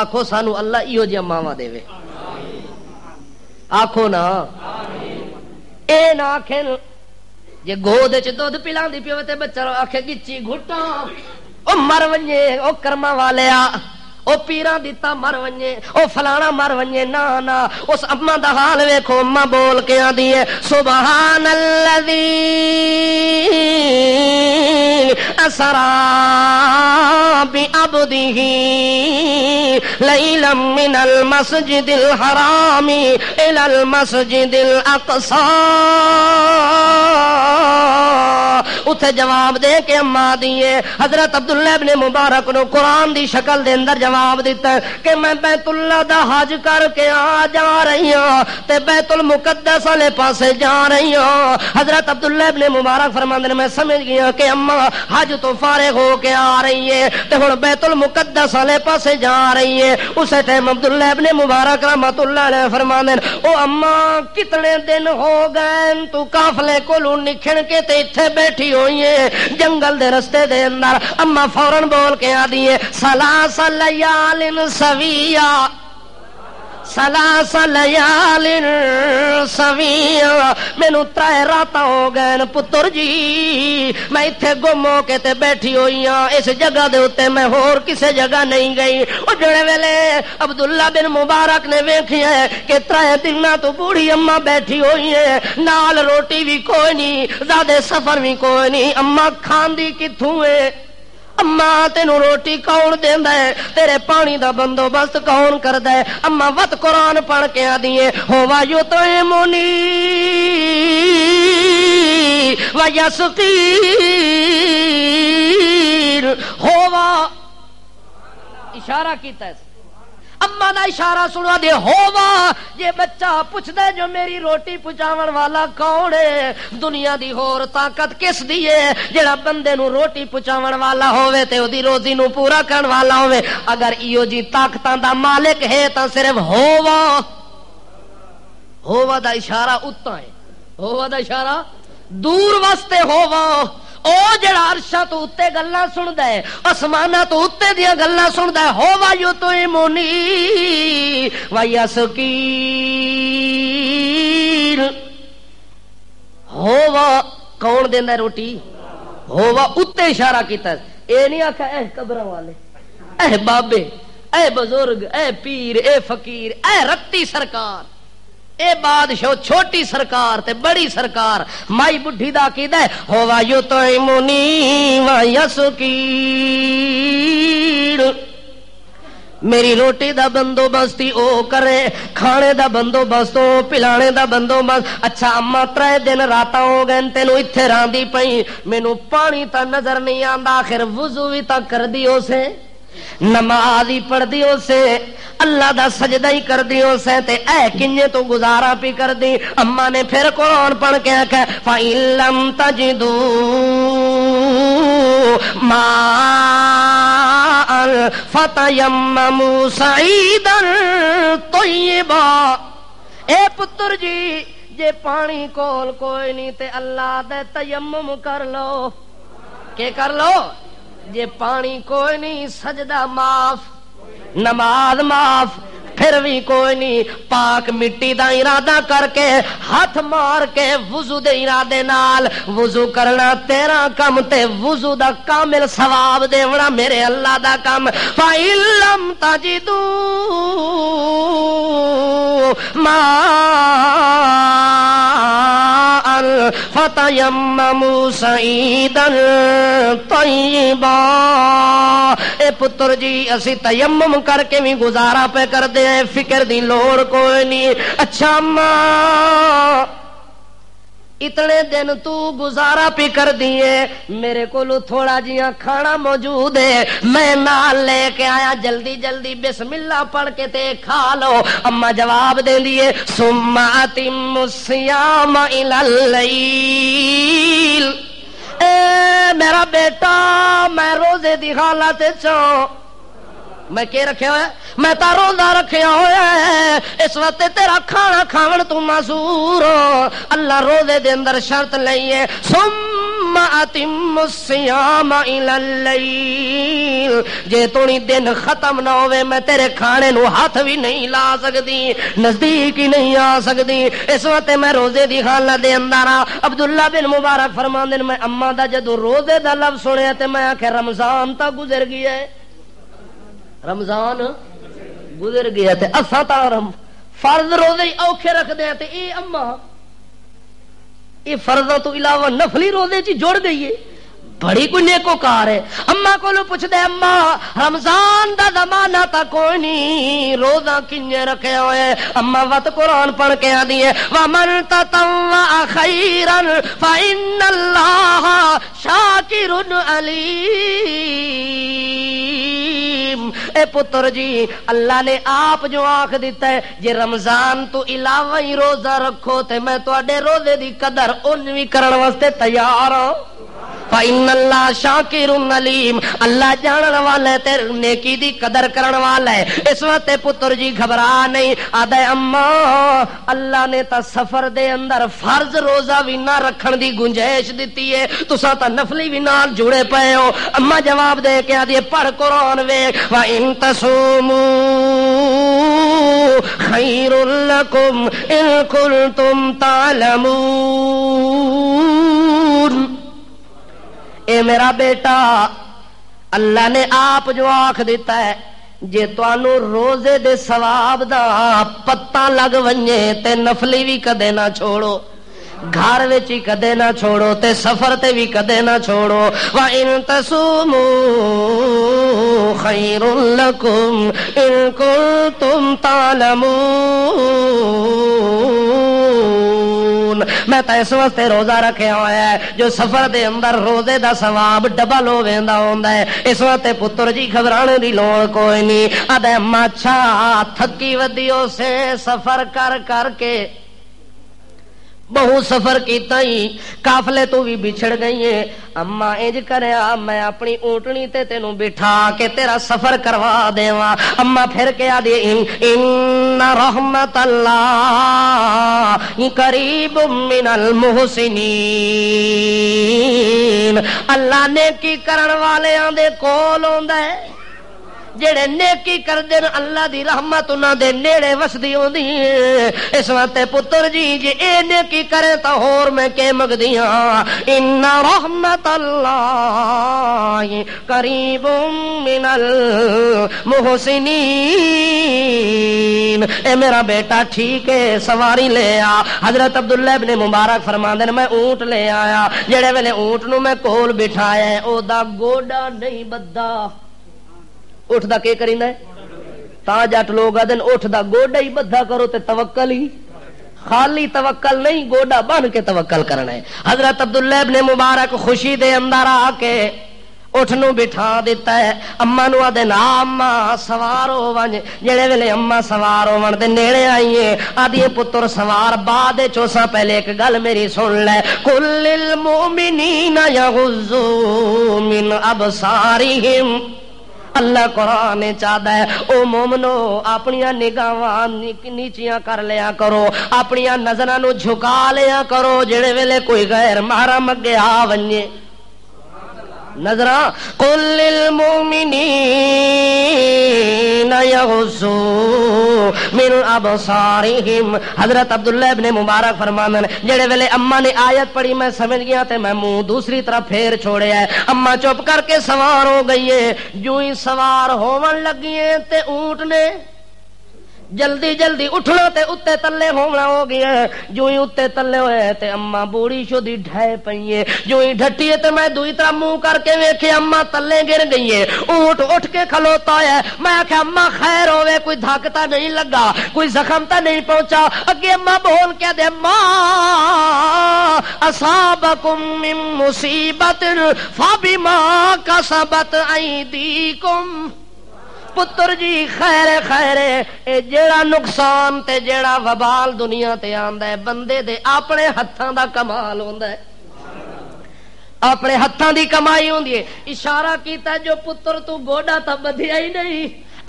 آکھو سانو اللہ ایو جی ماواں دے، آکھو نا اے نہ آکھن جے گود وچ دودھ پلاندی پیو تے بچہ آکھے گچی گھٹا او مر ونجے، او کرما والیا او پیراں دیتا مر ونجے، او فلانا مر ونجے، نا نا اس اماں دا حال ویکھو، اماں بول کے آندی ہے سبحان الذی اسرا بعبدہ لیلا من المسجد الحرام الی المسجد الاقصی۔ اتھے جواب دے کے اماں دیے حضرت عبداللہ ابن مبارک نو قرآن دی شکل دے اندر جواب دیتا ہے کہ میں بیت اللہ دا حج کر کے آ جا رہی ہوں تے بیت المقدس والے پاسے جا رہی ہوں۔ حضرت عبداللہ ابن مبارک فرماندے نے میں سمجھ گیا کہ اماں حج تو فارغ ہو کے آ رہی ہے تے ہن بیت المقدس والے پاسے جا رہی ہے۔ اسی ٹائم عبداللہ ابن مبارک رحمت اللہ علیہ فرماندے او اماں کتنے دن ہو گئے تو قافلے کولوں نکھن کے تے ایتھے بیٹھی ہوئی ہے جنگل دے رستے دے اندر؟ اماں فوراً بول کے آدھی ہے سلاس لیال سویہ، سلاس لیال سویہ، مینوں 3 رات ہو گئے پتر جی میں ایتھے گم ہو کے تے بیٹھی ہوئی ہاں، اس جگہ دے اوتے میں ہور کسے جگہ نہیں گئی۔ او جڑے ویلے عبداللہ بن مبارک نے ویکھیا ہے کہ 3 دناں تو بوڑھی اماں بیٹھی ہوئی ہے، نال روٹی بھی کوئی نہیں، زیادہ سفر بھی کوئی نہیں، اماں کھاندی کتھوں ہے؟ اماں تینوں روٹی کون دیندا ہے؟ تیرے پانی دا بندوبست کون کردا ہے؟ اماں وت قرآن پڑھ کے آدی ہے ہوا یطعمنی و یسقین، ہوا اشارہ کیتا ہے، اماں دا اشارہ سنوا دے ہوا جے بچہ پوچھدا جو میری روٹی پہنچاون والا کون ہے؟ دنیا دی ہور طاقت کس دی ہے جڑا بندے نو روٹی پہنچاون والا ہوے تے اودی روزی نو پورا کرن والا ہوے؟ اگر ایو جی طاقتاں دا مالک ہے تاں صرف ہوا دا اشارہ اُتاں ہے، ہوا دا اشارہ دور واسطے ہوا او جڑا عرشاں تو اتے گلاں سندا ہے، آسماناں تو اتے دیاں گلاں سندا ہے، ہوا یطعمنی و یسقین، ہوا کون دیندا روٹی؟ ہوا اتے اشارہ کیتا ہے، اے نہیں آکھا اے قبراں والے، اے بابے، اے بزرگ، اے پیر، اے فقیر، اے رتی سرکار، اے بادشاہ، چھوٹی سرکار تے بڑی سرکار، مائی بڈھی دا عقیدہ ہے ہوا یطعمنی و یسقین، میری روٹی دا بندوبست او کرے، کھانے دا بندوبست او، پلانے دا بندوبست۔ اچھا اماں 3 دن راتاں ہو گئے تینوں ایتھے راندی پئی، مینوں پانی تا نظر نہیں آندا، آخر وضو بھی تا کردی ہو سے، نماز ہی پڑھ دیو سے، اللہ دا سجدہ ہی کر دیو سے، تے اے کنجے تو گزارا پی کر دی۔ اماں نے پھر قرآن پڑھ کے آکھا فَإِن لَّمْ تَجِدُوا مَاءً فَتَيَمَّمُوا صَعِيدًا طیبا، اے پتر جی جے پانی کول کوئی نہیں تے اللہ دے تیمم کر لو. کہ کر لو؟ جے پانی کوئی نہیں سجدہ معاف، نماز معاف، پھر بھی کوئی نہیں پاک مٹی دا ارادہ کر کے ہاتھ مار کے وضو دے ارادے نال وضو کرنا تیرا کم تے وضو دا کامل ثواب دیونا میرے اللہ دا کم. فَإِن لَّمْ تَجِدُوا مَاءً فَتَيَمَّمُوا صَعِيدًا طَيِّبًا. اے پتر جی اسی تیمم کر کے بھی گزارا پہ کر دے، فکر دی لوڑ کوئی نہیں. اچھا ماں اتنے دن تو گزارا پی کر دیے، میرے کو تھوڑا جیا کھانا موجود ہے، میں نال لے کے آیا، جلدی جلدی بسم اللہ پڑھ کے تے کھا لو. اما جواب دے دیے ثم اتم الصیام الی اللیل. اے میرا بیٹا میں روزے دی حالت چوں میں کیا رکھیا ہوا ہے؟ میں تا روزہ رکھیا ہوا ہے. اس وقت تیرا کھانا کھاون تو معذور ہو. اللہ روزے دے اندر شرط لئیے ثم اتم الصیام الی اللیل. جے تونی دن ختم نہ ہوئے میں تیرے کھانے نو ہاتھ بھی نہیں لا سکتی، نزدیک ہی نہیں آ سکتی. اس وقت میں روزے دی حالت دے اندر عبداللہ بن مبارک فرماندے میں اما دا جدو روزے دا لفظ سنیا تے میں آکھے رمضان تا گزر گیا ہے، رمضان گزر گیا تے اساں تا فرض روزے اوکھے رکھ دے تے اے اما اے فرضاں تو علاوہ نفلی روزے چ جڑ گئی ہے، بڑی کوئی نیکوکار ہے. اما کولو پوچھ دے اما رمضان دا زمانہ تا کوئی نہیں، روزہ کنے رکھے ہوئے؟ اما وقت قرآن پڑھ کے آدھی ہے وَمَن تَطَوَّعَ خَيْرًا فَإِنَّ اللَّهَ شَاكِرٌ عَلِيمٌ. اے پتر جی اللہ نے آپ جو آنکھ دیتا ہے جے رمضان تو علاوہ ہی روزہ رکھو تے میں تواڈے روزے دی قدر ان بھی کرن واسطے تیار ہوں. فَإِنَّ اللَّهَ شَاكِرٌ عَلِيمٌ. اللہ جانن والا ہے تے نیکی دی قدر کرن والا ہے. اس وقت پتر جی گھبرا نہیں، آدھے اما اللہ نے تا سفر دے اندر فرض روزہ بھی نہ رکھن دی گنجائش دیتی ہے، تساں تا نفلی بھی نال جڑے پئے ہو. اما جواب دے کے آدھی پڑھ قرآن ویکھ وَإِن تَصُومُوا خَيْرٌ لَكُمْ إِن كُنتُمْ تَعْلَمُونَ. اے میرا بیٹا اللہ نے آپ جو آنکھ دیتا ہے جے توانو روزے دے ثواب دا پتہ لگ ونجے تے نفلی بھی کدے نہ چھوڑو، گھر وچ ہی کدے نہ چھوڑو تے سفر تے بھی کدے نہ چھوڑو. وَإِن تَصُومُوا خَيْرٌ لَكُمْ إِن كُنتُمْ تَعْلَمُونَ. میں تا اس واسطے روزہ رکھیا ہوا ہے جو سفر دے اندر روزے دا ثواب ڈبل ہو ویندا ہوندا ہے. اس واسطے پتر جی گھبرانے دی لوڑ کوئی نہیں. آدھے اما اچھا تھکی ودیو سے سفر کر کر کے بہت سفر کیتا ہی قافلے تو بھی بچھڑ گئی ہے. اما انج کریا میں اپنی اونٹنی تے تینوں بٹھا کے تیرا سفر کروا دیواں. اما پھر کے آدھی ان رحمت اللہ قریب من المحسنین. اللہ نیکی کرن والیاں دے کول ہوندا ہے، جڑے نیکی کردے نے اللہ دی رحمت انہاں دے نیڑے وسدی ہوندی ہے. اس وقت پتر جی جے اے نیکی کرے تا ہور میں کہ مگدیاں ان رحمت اللہ قریب من المحسنین. اے میرا بیٹا ٹھیک ہے سواری لے آ. حضرت عبداللہ ابن مبارک فرماندے نے میں اونٹ لے آیا، جڑے ویلے اونٹ نو میں کول بٹھایا او دا گوڈا نہیں بدھا. اٹھ دا کی کریندا ہے تا جٹ لوگ آدن اٹھ دا گوڈا ہی بدھا کرو تے توکل ہی، خالی توکل نہیں گوڈا بن کے توکل کرنا ہے. حضرت عبداللہ ابن مبارک خوشی دے اندر آ کے اٹھ نو بٹھا دیتا ہے. اما نو آدن اما سوار ہو ونج. جڑے ویلے اما سوار ہون دے نیڑے آئیے آدھی پتر سوار بعد چوسا پہلے ایک گل میری سن لے کل للمؤمنین یغضوا من ابصارہم. اللہ قرآن چاہتا ہے او مومنو اپنی نگاہاں نیچیاں کر لیا کرو، اپنی نظراں نو جھکا لیا کرو جڑے ویلے کوئی غیر محرم اگے آ ونجے نظراں قل للمؤمنین یغضوا من ابصارہم۔ حضرت عبداللہ ابن مبارک فرماندے ہیں جڑے ویلے اما نے آیت پڑھی میں سمجھ گیا تے میں منہ دوسری طرف پھیر چھوڑیا ہے، اما چپ کر کے سوار ہو گئی ہے، جو ہی سوار ہون لگی ہے تے اونٹ نے جلدی جلدی اٹھنا تے اتے تلے ہونا ہو گیا، جو ہی اتے تلے ہوئے تے اما بوڑی شدی ڈھے پئی ہے، جو ہی ڈھٹی ہے تے میں دوئی طرح منہ کر کے ویکھے اما تلے گر گئی ہے، اونٹ اٹھ کے کھلوتا ہے، میں آکھیا اما خیر ہوے کوئی دھکتا نہیں لگا، کوئی زخم تا نہیں پہنچا، اگے اما بول کے دے ما اصابکم من مصیبت فبما کسبت ایدیکم۔ پتر جی خیر خیر اے جیڑا نقصان تے جیڑا وبال دنیا تے آندا ہے بندے دے اپنے ہتھاں دا کمال ہوندا ہے، اپنے ہتھاں دی کمائی ہوندی ہے۔ اشارہ کیتا جو پتر تو گوڈا تا بدھیا ہی نہیں،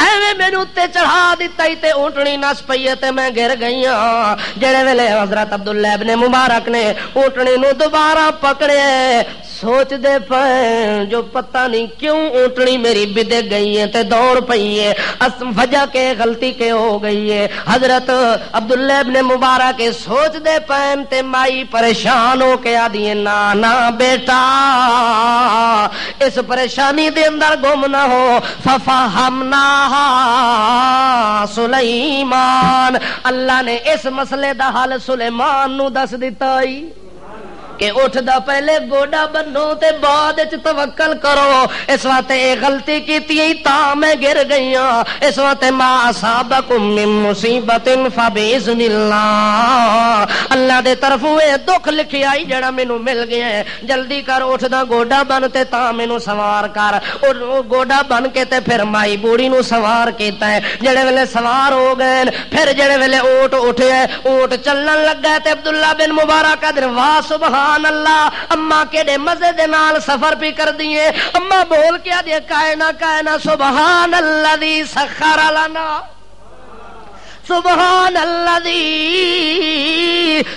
ایویں مینوں تے چڑھا دتا ہی تے اونٹنی نس پئی تے میں گر گئی ہاں۔ جڑے ویلے حضرت عبداللہ ابن مبارک نے اونٹنی نو دوبارہ پکڑے سوچ دے پے جو پتہ نہیں کیوں اونٹنی میری بدے گئی ہے تے دوڑ پئی ہے، وجہ کے غلطی کے ہو گئی ہے۔ حضرت عبداللہ ابن مبارک کے سوچ دے پین تے مائی پریشان ہو کے آدھی نا بیٹا اس پریشانی دے اندر گم نہ ہو، ففہمنا سلیمان، اللہ نے اس مسئلے دا حل سلیمان نو دس دیتا ہی کہ اٹھ دا پہلے گوڈا بنو تے بعد وچ توکل کرو، اس واسطے اے غلطی کیتی ہی تا میں گر گئی ہاں، اس واسطے ما اصابکم من مصیبت فباذن اللہ، اللہ دے طرفوں اے دکھ لکھیا ہی جڑا مینوں مل گیا ہے، جلدی کر اٹھ دا گوڈا بن تے تا مینوں سوار کر، او گوڈا بن کے تے پھر مائی بوڑی نو سوار کیتا ہے۔ جڑے ویلے سوار ہو گئے پھر جڑے ویلے اونٹ اٹھے اونٹ چلن لگا تے عبداللہ بن مبارک ادھر واہ سبحان اللہ، اما کیڑے مزے دے نال سفر بھی کر دیے، اما بول کے دے کائنا سبحان الذی سخر لنا، سبحان الذی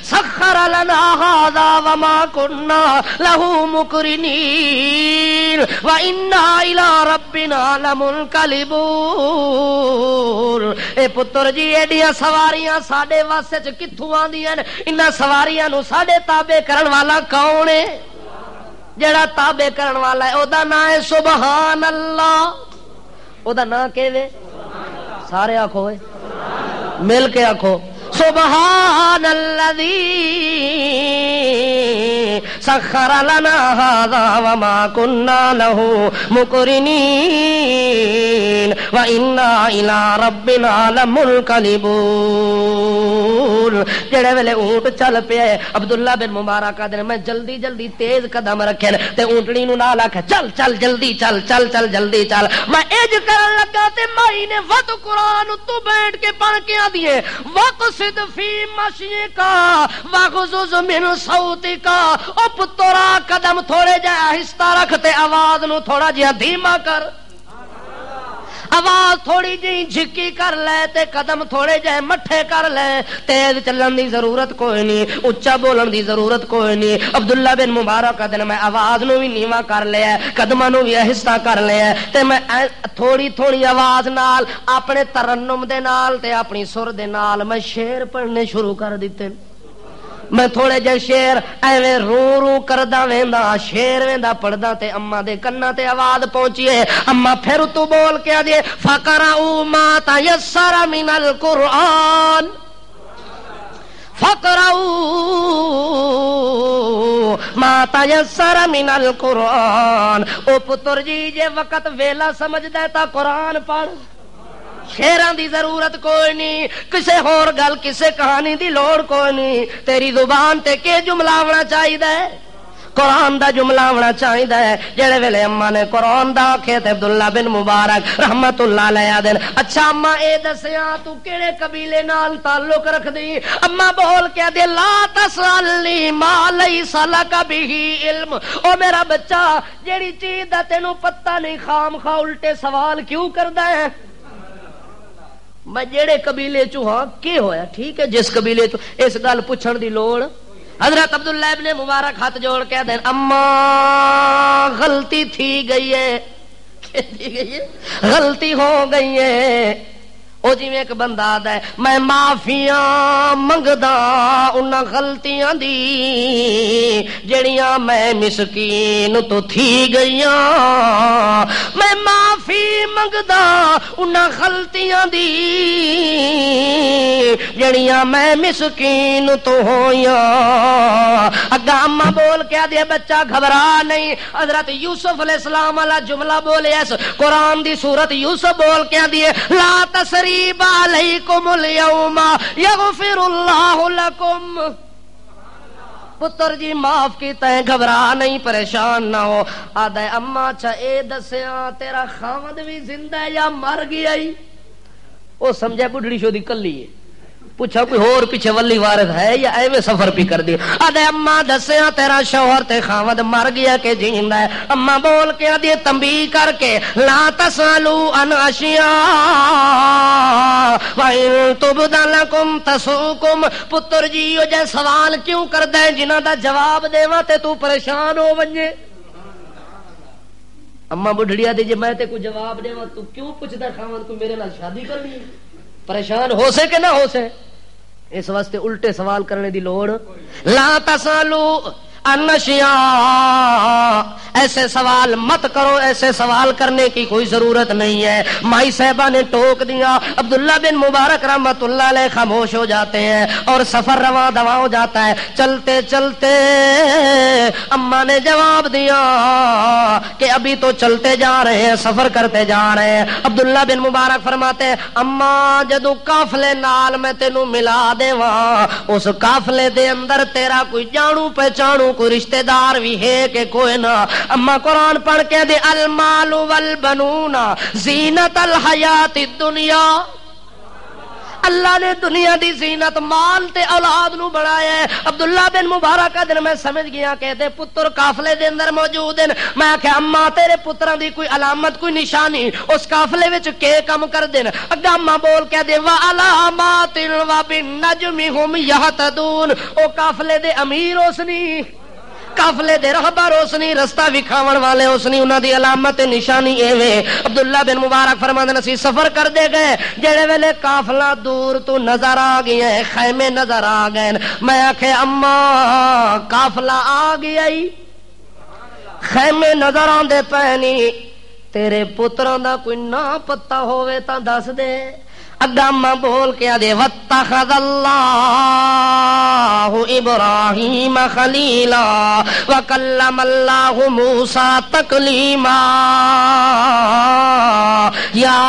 سخر لنا ھذا وما كنا له مقرنین وانا الی ربنا لمنقلبون۔ اے پتر جی ایڈیاں سواریاں ساڈے واسطے چ کتھوں آندیاں، انہاں سواریاں نو ساڈے تابع کرن والا کون ہے؟ جڑا تابع کرن والا ہے او دا نام ہے سبحان اللہ، او دا نام کیویں؟ سارے آکھو مل کے آکھو سبحان الذی سخر لنا ھذا وما كنا له مقرنین وانا الی ربنا لمنقلبون۔ جڑے ویلے اونٹ چل پیا عبداللہ بن مبارک دے میں جلدی جلدی تیز قدم رکھے تے اونٹنی نو نال آکھیا چل چل جلدی چل چل چل جلدی چل، میں اج کرن لگا تے مائی نے ود قرآن تو بیٹھ کے پڑھ کے آدیے وقصد فی مشیکا وغضض من صوتکا، او پترا قدم تھوڑے جا آہستہ رکھ تے آواز نو تھوڑا جہا دھیما کر، آواز تھوڑی جی جھکی کر لے تے قدم تھوڑے جہے مٹھے کر لے، تیز چلن دی ضرورت کوئی نہیں، اچا بولن دی ضرورت کوئی نہیں۔ عبداللہ بن مبارک دن میں آواز نو بھی نیواں کر لیا، قدماں نو بھی آہستہ کر لیا تے میں تھوڑی تھوڑی آواز نال اپنے ترنم دے نال تے اپنی سر دے نال میں شعر پڑھنے شروع کر دیتے، میں تھوڑے جے شعر ایویں رو رو کردا ویندا شعر ویندا پڑھدا تے اما دے کنا تے آواز پہنچی ہے، اما پھر تو بول کے دے فقرؤ ما تیسر من القرآن، فقرؤ ما تیسر من القرآن۔ او پتر جی جے وقت ویلا سمجھدا ہے تا قرآن پڑھ، شیراں دی ضرورت کوئی نہیں، کسے ہور گل کسے کہانی دی لوڑ کوئی نہیں، تیری زبان تے کہ جملہ آونا چاہیے، قرآن دا جملہ ہونا چاہیدا ہے جڑے ویلے اما نے قرآن دا آکھے تے عبداللہ بن مبارک رحمت اللہ علیہ دین اچھا اما اے دسیا تو کیڑے قبیلے نال تعلق رکھ دی؟ اما بول کے دے لا تسألنی ما لیس لک بہ علم، او میرا بچہ جیڑی چیز دا تینوں پتہ نہیں خام خواہ الٹے سوال کیوں کردا ہے؟ میں جیڑے قبیلے چوں ہاں کی ہویا ٹھیک ہے جس قبیلے چوں اس گل پوچھن دی لوڑ۔ حضرت عبداللہ ابن مبارک ہاتھ جوڑ کے دیں اما غلطی تھی گئی ہے، غلطی ہو گئی ہے۔ او جی میں ایک بندہ آدھا ہے میں معافیاں منگدا انہاں غلطیاں دی جڑیاں میں مسکین تو تھی گئیاں، میں معافی منگدا انہاں غلطیاں دی جڑیاں میں مسکین تو ہویاں۔ اگا اما بول کے دے بچہ گھبرا نہیں، حضرت یوسف علیہ السلام والا جملہ بولے اس قرآن دی سورت یوسف بول کے دیے لا تسریب علیکم اليوم یغفر اللہ لکم، پتر جی معاف کیتا ہے گھبرا نہیں پریشان نہ ہو۔ آدھے اما اچھا اے دسیا تیرا خاوند بھی زندہ ہے یا مر گیا ہی؟ وہ سمجھے بڈھڑی شو دی کلی ہے، پوچھا کوئی اور پیچھے ولی وارث ہے یا ایویں سفر پی کر دی؟ آدھے اما دسیا تیرا شوہر تے خاوند مر گیا کہ جیندا ہے؟ اما بول کے آدھی تنبیہ کر کے لا تسألوا عن اشیاء وَإِن تُبْدَ لَكُمْ تَسُؤْكُمْ، پتر جی او جے سوال کیوں کردا ہے جنہاں دا جواب دیواں تے تو پریشان ہو ونجے؟ اما بڈھڑیا دی جے میں تے کوئی جواب دیواں تو کیوں پوچھدا خاوند کو میرے نال شادی کرنی ہے؟ پریشان ہو سے کہ نہ ہو سے؟ اس واسطے الٹے سوال کرنے دی لوڑ۔ لا تسالو عن اشیاء، ایسے سوال مت کرو، ایسے سوال کرنے کی کوئی ضرورت نہیں ہے۔ مائی صاحبہ نے ٹوک دیا، عبداللہ بن مبارک رحمت اللہ علیہ خاموش ہو جاتے ہیں اور سفر رواں دواں ہو جاتا ہے۔ چلتے چلتے اما نے جواب دیا کہ ابھی تو چلتے جا رہے ہیں، سفر کرتے جا رہے ہیں۔ عبداللہ بن مبارک فرماتے ہیں اما جدو قافلے نال میں تینوں ملا دیواں اس قافلے دے اندر تیرا کوئی جانو پہچانو کوئی رشتہ دار بھی ہے کہ کوئی نہ؟ اما قرآن پڑھ کے دے المال والبنون زینت الحیات الدنیا، اللہ نے دنیا دی زینت مال تے اولاد نو بنایا ہے۔ عبداللہ بن مبارک دن میں سمجھ گیا کہ دے پتر قافلے دے اندر موجود ہیں۔ میں کہ اما تیرے پتراں دی کوئی علامت کوئی نشانی اس قافلے وچ کے کم کر دین؟ اگا اما بول کے دے وعلامات وبالنجم هم یہتدون، او قافلے دے امیر اسنی، قافلے دے رہبر اسنی، رستہ وکھاون والے اسنی، انہاں دی علامت نشانی ایویں۔ عبداللہ بن مبارک فرماندے نسی سفر کر دے گئے، جڑے ویلے قافلہ دور تو نظر آ گیا ہے، خیمے نظر آ گئے، میں آکھے اما قافلہ آ گیا ہی، خیمے نظر آندے پے نہیں، تیرے پتراں دا کوئی نا پتہ ہووے تاں دس دے۔ اگاما بول کے دے واتخذ اللہ ابراہیم خلیلا وکلم اللہ موسیٰ تکلیما یا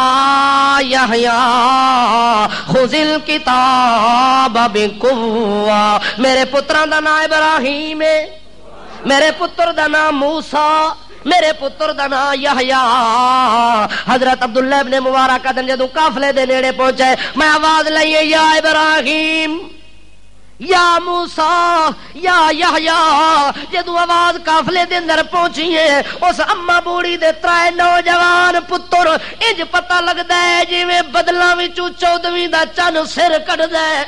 یحییٰ خذ الکتاب بقوہ، میرے پتراں دا نام ابراہیم ہے، میرے پتر دا نام موسیٰ، میرے پتر دا نام یحییٰ۔ حضرت عبداللہ ابن مبارک دن جدوں قافلے دے نیڑے پہنچے میں آواز لائیے یا ابراہیم یا موسیٰ یا یحییٰ، جدوں آواز قافلے دے اندر پہنچی ہے اس اما بوڑی دے ترائے نوجوان پتر انج پتہ لگدا ہے جویں بدلاں وچوں 14ویں دا چن سر کڈدا ہے،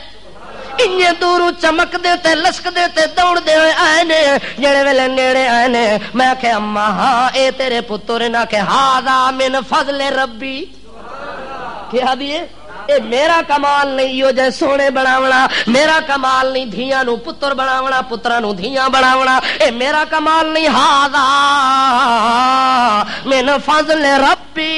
انجے دوروں چمک دے تے لسک دے تے دوڑ دے آئے نے، جڑے ویلے نیڑے آئے نے میں کہ اما ہاں اے تیرے پتر نہ کہ ھذا من فضل ربی، کیا دیے اے میرا کمال نہیں یو جے سونے بناونا، میرا کمال نہیں دھیاں نو پتر بناونا پتراں نو دھیاں بناونا، اے میرا کمال نہیں، ھذا من فضل ربی،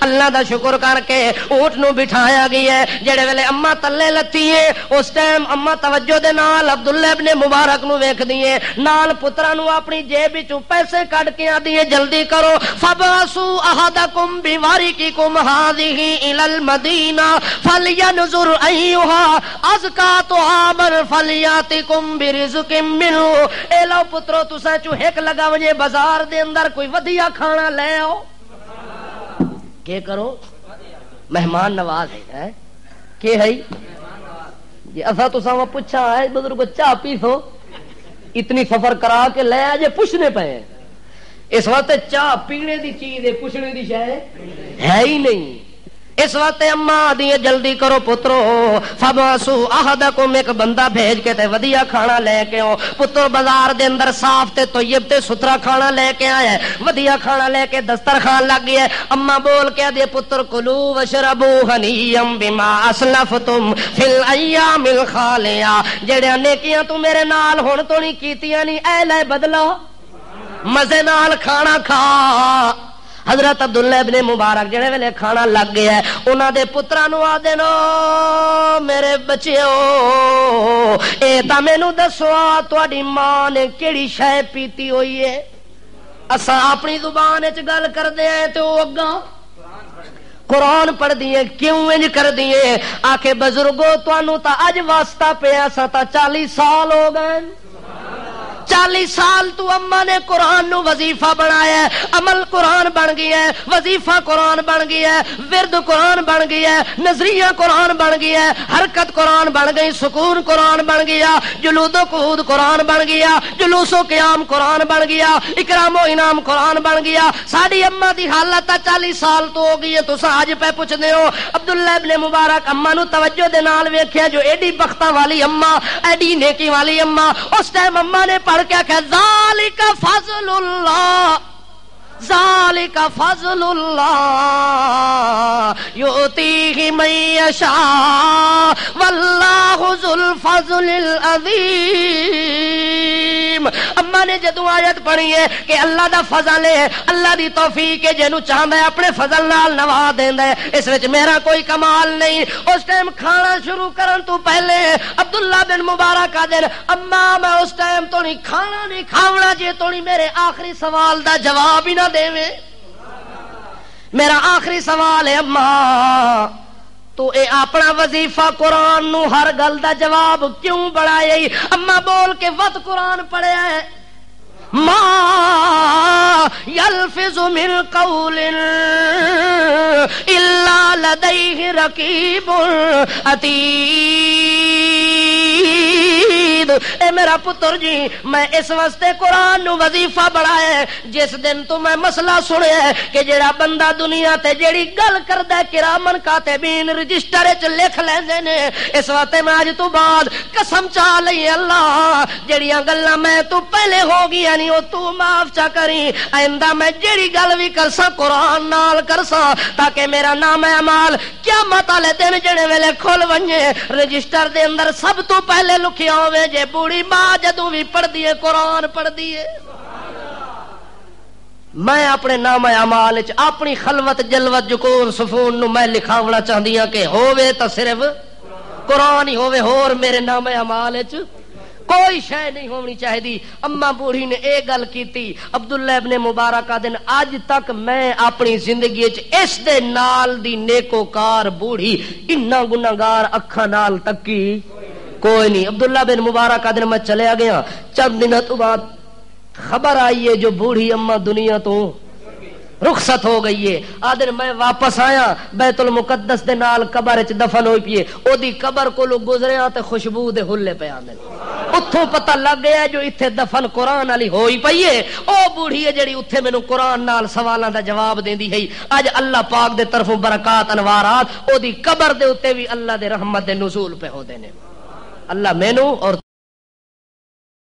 اللہ اللہ دا شکر کر کے اونٹ نو بٹھایا گیا ہے. جڑے ویلے اما تلے لتی ہے اس ٹائم اما توجہ دے نال عبداللہ ابن مبارک نو ویکھدی ہے، نال پتراں نو اپنی جیب وچوں پیسے کڈ کے آندی ہے جلدی کرو فبعثوا احدکم بوارقکم هذه الى المدینہ فلینظر ایھا ازکا طعاما فلیاتکم برزق منہ. اے لو پترو تساں چوں ہک لگا وجے بازار دے اندر کوئی ودیا کھانا لے آؤ. کہ کرو مہمان نواز ہے کہ ہے جی اسا تساں پوچھا ہے بزرگ چاہ پیسو اتنی سفر کرا کے لے آ جے پوچھنے پے. اس وقت چاہ پینے دی چیز ہے پوچھنے دی شے ہے ہی نہیں. اس وقت اما دی جلدی کرو پترو فبعثوا احدکم ایک بندہ بھیج کے تے ودیا کھانا لے کے آؤ. پتر بازار دے اندر صاف تے طیب تے ستھرا کھانا لے کے آیا ہے، ودیا کھانا لے کے دسترخوان لگ گیا ہے. اما بول کے دے پتر کلو وشربوا ہنیئا بما اسلفتم فی الایام الخالیہ. جڑیاں نیکیاں تو میرے نال ہن تو نہیں کیتیاں نہیں اے لے بدلا مزے نال کھانا کھا. حضرت عبداللہ ابن مبارک جڑے ویلے کھانا لگ گیا ہے انہاں دے پتراں نو آدے نو میرے بچیو اے تاں مینوں دسو تہاڈی ماں نے کیڑی شے پیتی ہوئی ہے. اساں اپنی زبان وچ گل کردے ہیں تے او اگاں قرآن پڑھ دیے کیوں انج کر دیے. آکھے بزرگو تانوں تا اج واسطہ پیا سا تا 40 سال ہو گئے. 40 سال تو اما نے قرآن نو وظیفہ بنایا ہے، عمل قرآن بن گیا ہے، وظیفہ قرآن بن گیا ہے، ورد قرآن بن گیا ہے، نظریہ قرآن بن گیا ہے، حرکت قرآن بن گئی، سکون قرآن بن گیا، جلود و قعود قرآن بن گیا، جلوس و قیام قرآن بن گیا، اکرام و انعام قرآن بن گیا. ساڈی اما دی حالت 40 سال تو ہو گئی ہے. تساں اج پہ پوچھدے ہو عبداللہ ابن مبارک اما نو توجہ دے نال ویکھیا جو ایڈی بختاں والی اما ایڈی نیکی والی اما. اس ٹائم اما نے پڑھ کیا کہ ذالک فضل اللہ ذالک فضل اللہ یؤتیہ من یشاء واللہ ذو الفضل العظیم. اما نے جدوں آیت پڑھی ہے کہ اللہ دا فضل ہے، اللہ دی توفیق ہے، جنوں چاہندا ہے اپنے فضل نال نواز دیندا ہے، اس وچ میرا کوئی کمال نہیں. اس ٹائم کھانا شروع کرن تو پہلے عبداللہ بن مبارک آدن اما میں اس ٹائم تو نہیں کھانا نہیں کھاونا جے تو نہیں میرے آخری سوال دا جواب ہی نہ دے. میرا آخری سوال ہے اما تو اے اپنا وظیفہ قرآن نو ہر گل دا جواب کیوں بڑھایا؟ اما بول کے وقت قرآن پڑھیا ہے ما یلفظ من قول الا لدیہ رقیب عتید. اے میرا پتر جی میں اس واسطے قرآن نو وظیفہ بڑھایا ہے جس دن تو میں مسئلہ سنیا ہے کہ جڑا بندہ دنیا تے جیڑی گل کردا ہے کرامن کاتبین رجسٹر وچ لکھ لیندے نے. اس واسطے میں اج تو بعد قسم چا لئی اللہ جڑیاں گلاں میں تو پہلے ہو گیا نہیں او تو معاف چا کری. آئندہ میں جیڑی گل بھی کرساں قرآن نال کرساں تاکہ میرا نام اعمال قیامت والے دن جڑے ویلے کھل ونجے رجسٹر دے اندر سب تو پہلے لکھیا ہوے جے بوڑھی ماں جدوں بھی پڑھدی ہے قرآن پڑھدی ہے. میں اپنے نام اعمال وچ اپنی خلوت جلوت جکون سفون نو میں لکھاونا چاہندی ہاں کہ ہووے تا صرف قرآن ہی ہووے، ہور میرے نام اعمال وچ کوئی شے نہیں ہونی چاہیے. اما بوڑھی نے اے گل کیتی. عبداللہ ابن مبارک دن اج تک میں اپنی زندگی وچ اس دے نال دی نیکوکار بوڑھی اتنا گناہگار اکھاں نال تکی کوئی نہیں. عبداللہ بن مبارک دن میں چلیا گیا، چند دنوں تو بعد خبر آئی ہے جو بوڑھی اما دنیا تو رخصت ہو گئی ہے. آدر میں واپس آیا بیت المقدس دے نال قبر وچ دفن ہوئی پئی ہے. او دی قبر کولو گزریا تے خوشبو دے حلے پے آندے. اتھوں پتہ لگ گیا جو ایتھے دفن قرآن والی ہوئی پئی ہے او بوڑھی ہے جڑی اتھے مینوں قرآن نال سوالاں دا جواب دیندی ہے. اج اللہ پاک دے طرفوں برکات انوارات او دی قبر دے اوتے بھی اللہ دے رحمت دے نزول پہ ہوندے نے. اللہ مینوں اور